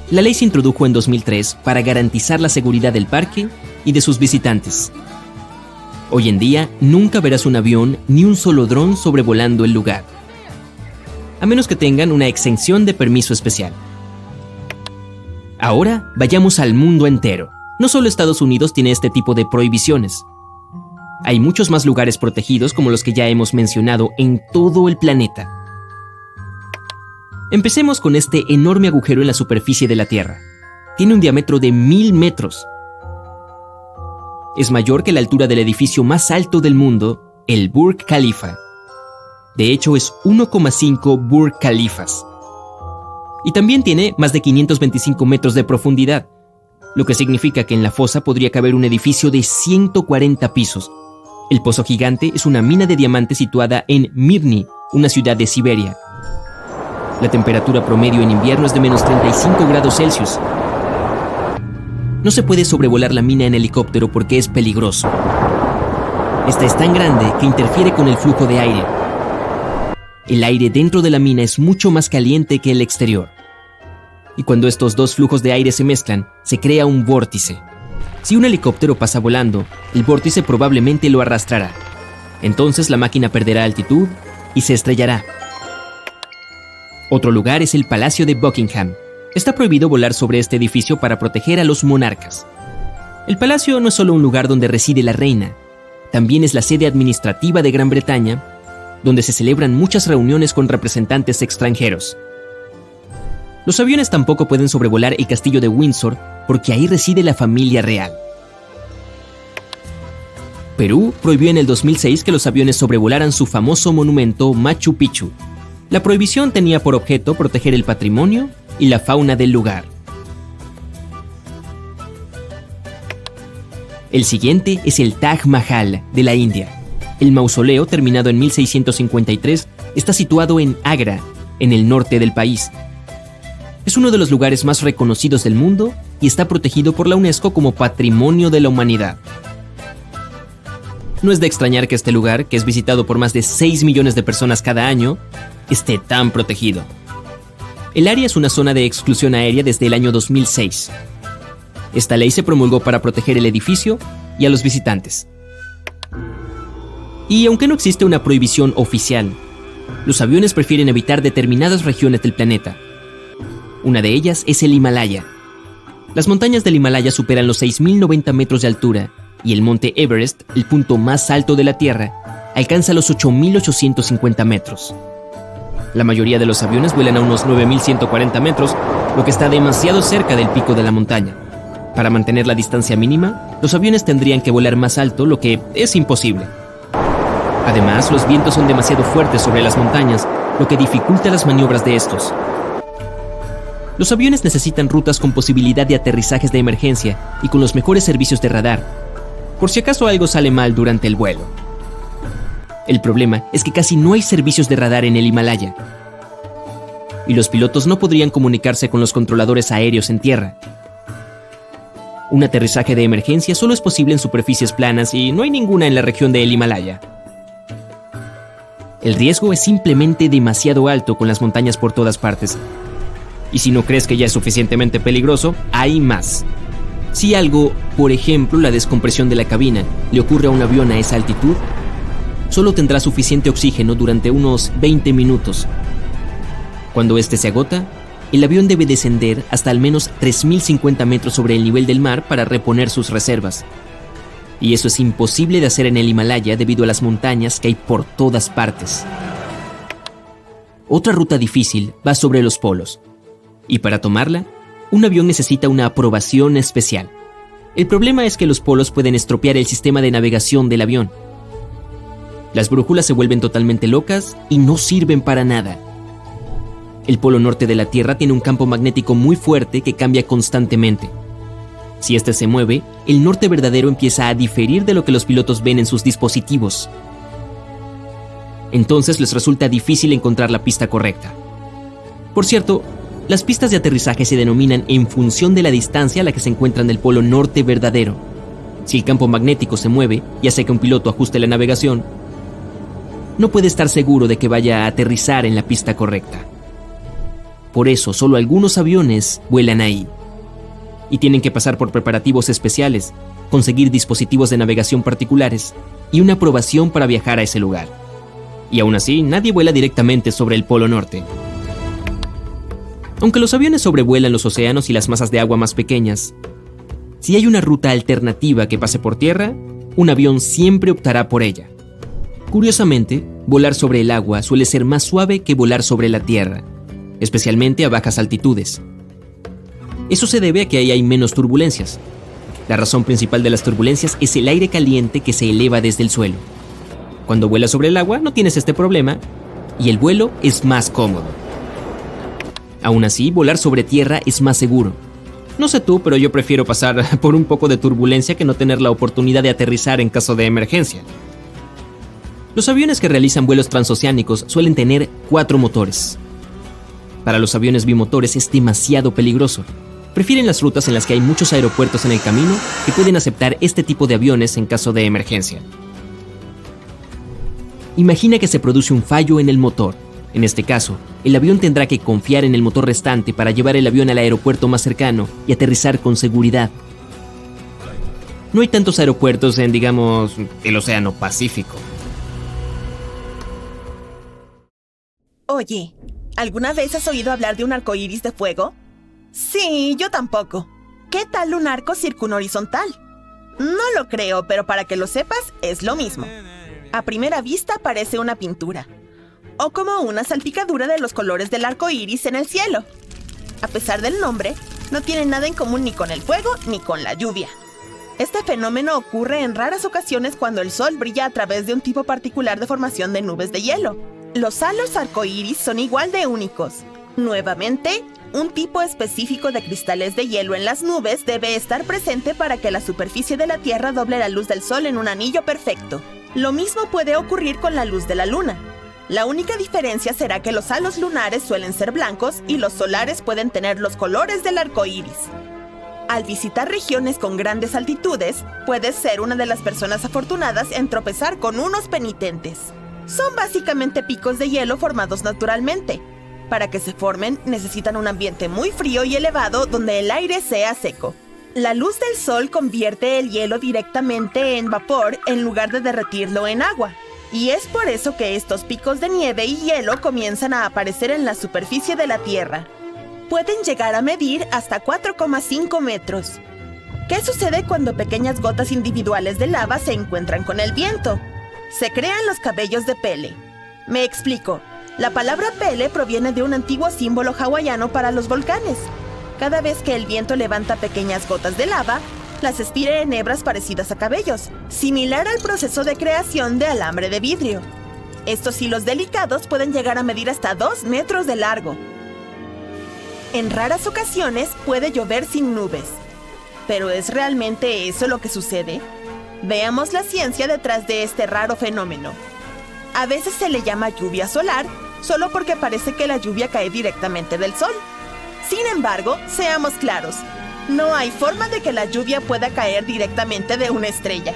Speaker 2: La ley se introdujo en 2003 para garantizar la seguridad del parque y de sus visitantes. Hoy en día, nunca verás un avión ni un solo dron sobrevolando el lugar, a menos que tengan una exención de permiso especial. Ahora, vayamos al mundo entero. No solo Estados Unidos tiene este tipo de prohibiciones. Hay muchos más lugares protegidos como los que ya hemos mencionado en todo el planeta. Empecemos con este enorme agujero en la superficie de la Tierra. Tiene un diámetro de 1000 metros. Es mayor que la altura del edificio más alto del mundo, el Burj Khalifa. De hecho, es 1,5 Burj Khalifas. Y también tiene más de 525 metros de profundidad, lo que significa que en la fosa podría caber un edificio de 140 pisos. El pozo gigante es una mina de diamantes situada en Mirny, una ciudad de Siberia. La temperatura promedio en invierno es de menos 35 grados Celsius. No se puede sobrevolar la mina en helicóptero porque es peligroso. Esta es tan grande que interfiere con el flujo de aire. El aire dentro de la mina es mucho más caliente que el exterior. Y cuando estos dos flujos de aire se mezclan, se crea un vórtice. Si un helicóptero pasa volando, el vórtice probablemente lo arrastrará. Entonces la máquina perderá altitud y se estrellará. Otro lugar es el Palacio de Buckingham. Está prohibido volar sobre este edificio para proteger a los monarcas. El palacio no es solo un lugar donde reside la reina, también es la sede administrativa de Gran Bretaña, donde se celebran muchas reuniones con representantes extranjeros. Los aviones tampoco pueden sobrevolar el castillo de Windsor porque ahí reside la familia real. Perú prohibió en el 2006 que los aviones sobrevolaran su famoso monumento Machu Picchu. La prohibición tenía por objeto proteger el patrimonio y la fauna del lugar. El siguiente es el Taj Mahal de la India. El mausoleo, terminado en 1653, está situado en Agra, en el norte del país. Es uno de los lugares más reconocidos del mundo y está protegido por la UNESCO como Patrimonio de la Humanidad. No es de extrañar que este lugar, que es visitado por más de 6 millones de personas cada año, esté tan protegido. El área es una zona de exclusión aérea desde el año 2006. Esta ley se promulgó para proteger el edificio y a los visitantes. Y aunque no existe una prohibición oficial, los aviones prefieren evitar determinadas regiones del planeta. Una de ellas es el Himalaya. Las montañas del Himalaya superan los 6.090 metros de altura y el monte Everest, el punto más alto de la Tierra, alcanza los 8.850 metros. La mayoría de los aviones vuelan a unos 9.140 metros, lo que está demasiado cerca del pico de la montaña. Para mantener la distancia mínima, los aviones tendrían que volar más alto, lo que es imposible. Además, los vientos son demasiado fuertes sobre las montañas, lo que dificulta las maniobras de estos. Los aviones necesitan rutas con posibilidad de aterrizajes de emergencia y con los mejores servicios de radar, por si acaso algo sale mal durante el vuelo. El problema es que casi no hay servicios de radar en el Himalaya, y los pilotos no podrían comunicarse con los controladores aéreos en tierra. Un aterrizaje de emergencia solo es posible en superficies planas y no hay ninguna en la región del Himalaya. El riesgo es simplemente demasiado alto con las montañas por todas partes. Y si no crees que ya es suficientemente peligroso, hay más. Si algo, por ejemplo la descompresión de la cabina, le ocurre a un avión a esa altitud, solo tendrá suficiente oxígeno durante unos 20 minutos. Cuando este se agota, el avión debe descender hasta al menos 3.050 metros sobre el nivel del mar para reponer sus reservas. Y eso es imposible de hacer en el Himalaya debido a las montañas que hay por todas partes. Otra ruta difícil va sobre los polos. Y para tomarla, un avión necesita una aprobación especial. El problema es que los polos pueden estropear el sistema de navegación del avión. Las brújulas se vuelven totalmente locas y no sirven para nada. El polo norte de la Tierra tiene un campo magnético muy fuerte que cambia constantemente. Si este se mueve, el norte verdadero empieza a diferir de lo que los pilotos ven en sus dispositivos. Entonces les resulta difícil encontrar la pista correcta. Por cierto, las pistas de aterrizaje se denominan en función de la distancia a la que se encuentran del polo norte verdadero. Si el campo magnético se mueve y hace que un piloto ajuste la navegación, no puede estar seguro de que vaya a aterrizar en la pista correcta. Por eso, solo algunos aviones vuelan ahí. y tienen que pasar por preparativos especiales, conseguir dispositivos de navegación particulares y una aprobación para viajar a ese lugar. Y aún así, nadie vuela directamente sobre el Polo Norte. Aunque los aviones sobrevuelan los océanos y las masas de agua más pequeñas, si hay una ruta alternativa que pase por tierra, un avión siempre optará por ella. Curiosamente, volar sobre el agua suele ser más suave que volar sobre la tierra, especialmente a bajas altitudes. Eso se debe a que ahí hay menos turbulencias. La razón principal de las turbulencias es el aire caliente que se eleva desde el suelo. Cuando vuelas sobre el agua no tienes este problema y el vuelo es más cómodo. Aún así, volar sobre tierra es más seguro. No sé tú, pero yo prefiero pasar por un poco de turbulencia que no tener la oportunidad de aterrizar en caso de emergencia. Los aviones que realizan vuelos transoceánicos suelen tener 4 motores. Para los aviones bimotores es demasiado peligroso. Prefieren las rutas en las que hay muchos aeropuertos en el camino que pueden aceptar este tipo de aviones en caso de emergencia. Imagina que se produce un fallo en el motor. En este caso, el avión tendrá que confiar en el motor restante para llevar el avión al aeropuerto más cercano y aterrizar con seguridad. No hay tantos aeropuertos en, digamos, el Océano Pacífico.
Speaker 1: Oye, ¿alguna vez has oído hablar de un arco iris de fuego? Sí, yo tampoco. ¿Qué tal un arco circunhorizontal? No lo creo, pero para que lo sepas, es lo mismo. A primera vista parece una pintura, o como una salpicadura de los colores del arco iris en el cielo. A pesar del nombre, no tiene nada en común ni con el fuego ni con la lluvia. Este fenómeno ocurre en raras ocasiones cuando el sol brilla a través de un tipo particular de formación de nubes de hielo. Los halos arcoíris son igual de únicos. Nuevamente, un tipo específico de cristales de hielo en las nubes debe estar presente para que la superficie de la Tierra doble la luz del sol en un anillo perfecto. Lo mismo puede ocurrir con la luz de la luna. La única diferencia será que los halos lunares suelen ser blancos y los solares pueden tener los colores del arco iris. Al visitar regiones con grandes altitudes, puedes ser una de las personas afortunadas en tropezar con unos penitentes. Son básicamente picos de hielo formados naturalmente. Para que se formen, necesitan un ambiente muy frío y elevado donde el aire sea seco. La luz del sol convierte el hielo directamente en vapor en lugar de derretirlo en agua. Y es por eso que estos picos de nieve y hielo comienzan a aparecer en la superficie de la Tierra. Pueden llegar a medir hasta 4,5 metros. ¿Qué sucede cuando pequeñas gotas individuales de lava se encuentran con el viento? Se crean los cabellos de Pele. Me explico. La palabra Pele proviene de un antiguo símbolo hawaiano para los volcanes. Cada vez que el viento levanta pequeñas gotas de lava, las estira en hebras parecidas a cabellos, similar al proceso de creación de alambre de vidrio. Estos hilos delicados pueden llegar a medir hasta 2 metros de largo. En raras ocasiones puede llover sin nubes. ¿Pero es realmente eso lo que sucede? Veamos la ciencia detrás de este raro fenómeno. A veces se le llama lluvia solar, solo porque parece que la lluvia cae directamente del sol. Sin embargo, seamos claros, no hay forma de que la lluvia pueda caer directamente de una estrella.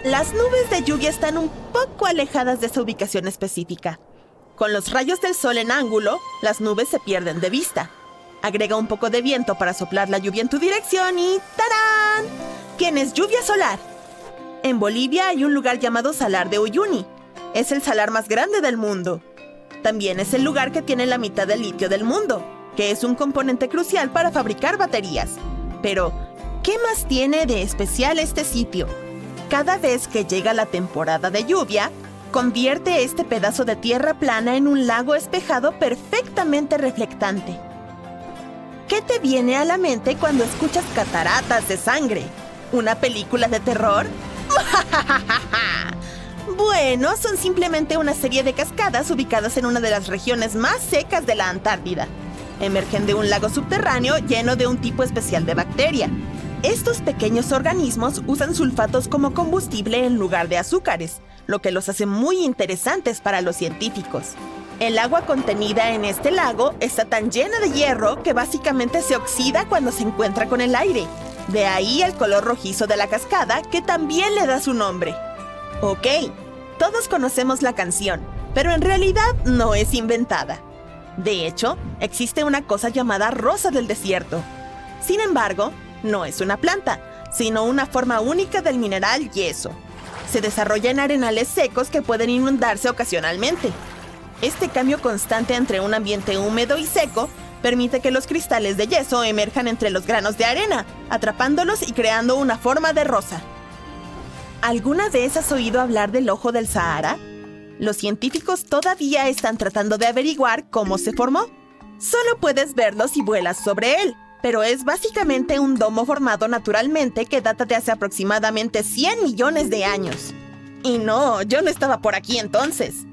Speaker 1: Las nubes de lluvia están un poco alejadas de esa ubicación específica. Con los rayos del sol en ángulo, las nubes se pierden de vista. Agrega un poco de viento para soplar la lluvia en tu dirección y ¡tarán! Tienes lluvia solar. En Bolivia hay un lugar llamado Salar de Uyuni. Es el salar más grande del mundo. También es el lugar que tiene la mitad del litio del mundo, que es un componente crucial para fabricar baterías. Pero, ¿qué más tiene de especial este sitio? Cada vez que llega la temporada de lluvia, convierte este pedazo de tierra plana en un lago espejado perfectamente reflectante. ¿Qué te viene a la mente cuando escuchas cataratas de sangre? ¿Una película de terror? Bueno, son simplemente una serie de cascadas ubicadas en una de las regiones más secas de la Antártida. Emergen de un lago subterráneo lleno de un tipo especial de bacteria. Estos pequeños organismos usan sulfatos como combustible en lugar de azúcares, lo que los hace muy interesantes para los científicos. El agua contenida en este lago está tan llena de hierro que básicamente se oxida cuando se encuentra con el aire. De ahí el color rojizo de la cascada, que también le da su nombre. Ok, todos conocemos la canción, pero en realidad no es inventada. De hecho, existe una cosa llamada rosa del desierto. Sin embargo, no es una planta, sino una forma única del mineral yeso. Se desarrolla en arenales secos que pueden inundarse ocasionalmente. Este cambio constante entre un ambiente húmedo y seco permite que los cristales de yeso emerjan entre los granos de arena, atrapándolos y creando una forma de rosa. ¿Alguna vez has oído hablar del ojo del Sahara? Los científicos todavía están tratando de averiguar cómo se formó. Solo puedes verlo si vuelas sobre él, pero es básicamente un domo formado naturalmente que data de hace aproximadamente 100 millones de años. Y no, yo no estaba por aquí entonces.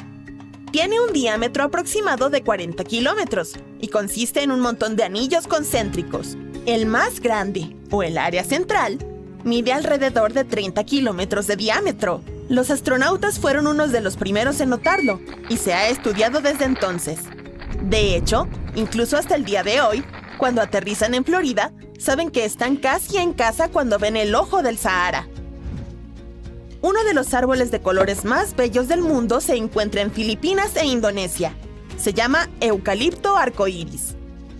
Speaker 1: Tiene un diámetro aproximado de 40 kilómetros y consiste en un montón de anillos concéntricos. El más grande, o el área central, mide alrededor de 30 kilómetros de diámetro. Los astronautas fueron unos de los primeros en notarlo y se ha estudiado desde entonces. De hecho, incluso hasta el día de hoy, cuando aterrizan en Florida, saben que están casi en casa cuando ven el ojo del Sahara. Uno de los árboles de colores más bellos del mundo se encuentra en Filipinas e Indonesia. Se llama eucalipto arcoíris.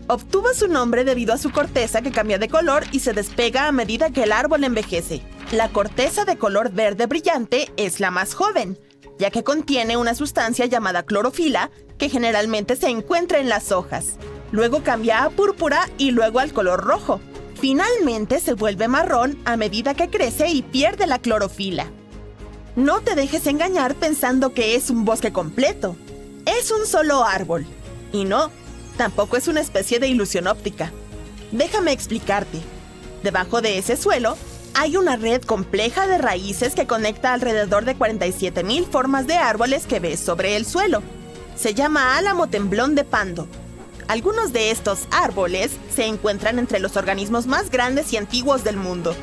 Speaker 1: Obtuvo su nombre debido a su corteza que cambia de color y se despega a medida que el árbol envejece. La corteza de color verde brillante es la más joven, ya que contiene una sustancia llamada clorofila que generalmente se encuentra en las hojas. Luego cambia a púrpura y luego al color rojo. Finalmente se vuelve marrón a medida que crece y pierde la clorofila. No te dejes engañar pensando que es un bosque completo. Es un solo árbol. Y no, tampoco es una especie de ilusión óptica. Déjame explicarte. Debajo de ese suelo hay una red compleja de raíces que conecta alrededor de 47,000 formas de árboles que ves sobre el suelo. Se llama álamo temblón de Pando. Algunos de estos árboles se encuentran entre los organismos más grandes y antiguos del mundo.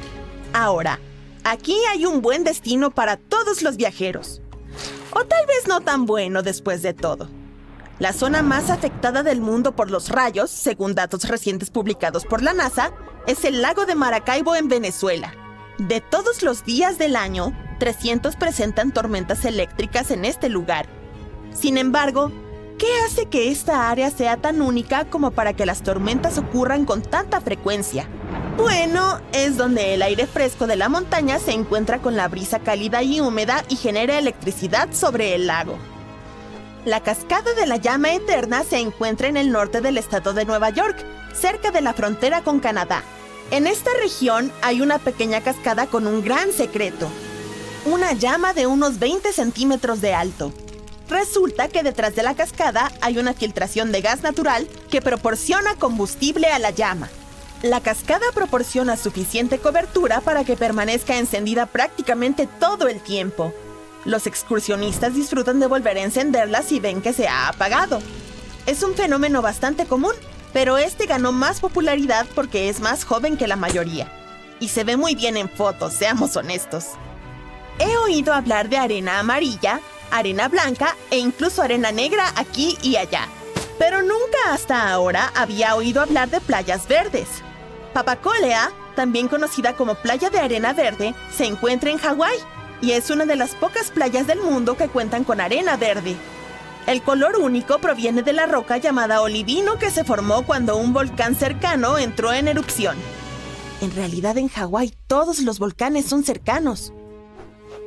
Speaker 1: Ahora, aquí hay un buen destino para todos los viajeros. O tal vez no tan bueno después de todo. La zona más afectada del mundo por los rayos, según datos recientes publicados por la NASA, es el lago de Maracaibo en Venezuela. De todos los días del año, 300 presentan tormentas eléctricas en este lugar. Sin embargo, ¿qué hace que esta área sea tan única como para que las tormentas ocurran con tanta frecuencia? Bueno, es donde el aire fresco de la montaña se encuentra con la brisa cálida y húmeda y genera electricidad sobre el lago. La cascada de la llama eterna se encuentra en el norte del estado de Nueva York, cerca de la frontera con Canadá. En esta región hay una pequeña cascada con un gran secreto. Una llama de unos 20 centímetros de alto. Resulta que detrás de la cascada hay una filtración de gas natural que proporciona combustible a la llama. La cascada proporciona suficiente cobertura para que permanezca encendida prácticamente todo el tiempo. Los excursionistas disfrutan de volver a encenderla si ven que se ha apagado. Es un fenómeno bastante común, pero este ganó más popularidad porque es más joven que la mayoría. Y se ve muy bien en fotos, seamos honestos. He oído hablar de arena amarilla, arena blanca e incluso arena negra aquí y allá. Pero nunca hasta ahora había oído hablar de playas verdes. Papakolea, también conocida como playa de arena verde, se encuentra en Hawái y es una de las pocas playas del mundo que cuentan con arena verde. El color único proviene de la roca llamada olivino que se formó cuando un volcán cercano entró en erupción. En realidad en Hawái todos los volcanes son cercanos.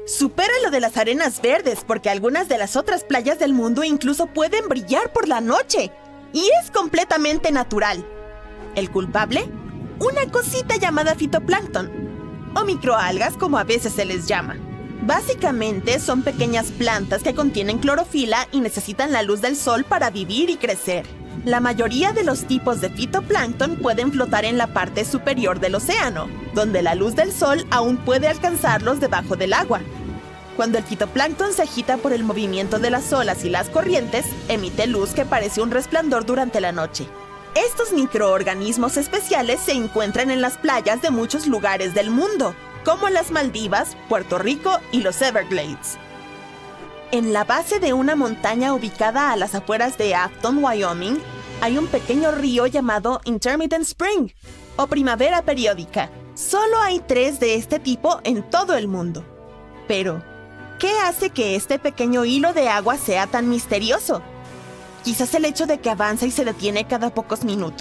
Speaker 1: Supera lo de las arenas verdes porque algunas de las otras playas del mundo incluso pueden brillar por la noche. Y es completamente natural. ¿El culpable? Una cosita llamada fitoplancton, o microalgas como a veces se les llama. Básicamente son pequeñas plantas que contienen clorofila y necesitan la luz del sol para vivir y crecer. La mayoría de los tipos de fitoplancton pueden flotar en la parte superior del océano, donde la luz del sol aún puede alcanzarlos debajo del agua. Cuando el fitoplancton se agita por el movimiento de las olas y las corrientes, emite luz que parece un resplandor durante la noche. Estos microorganismos especiales se encuentran en las playas de muchos lugares del mundo, como las Maldivas, Puerto Rico y los Everglades. En la base de una montaña ubicada a las afueras de Afton, Wyoming, hay un pequeño río llamado Intermittent Spring, o primavera periódica. Solo hay 3 de este tipo en todo el mundo. Pero, ¿qué hace que este pequeño hilo de agua sea tan misterioso? Quizás el hecho de que avanza y se detiene cada pocos minutos.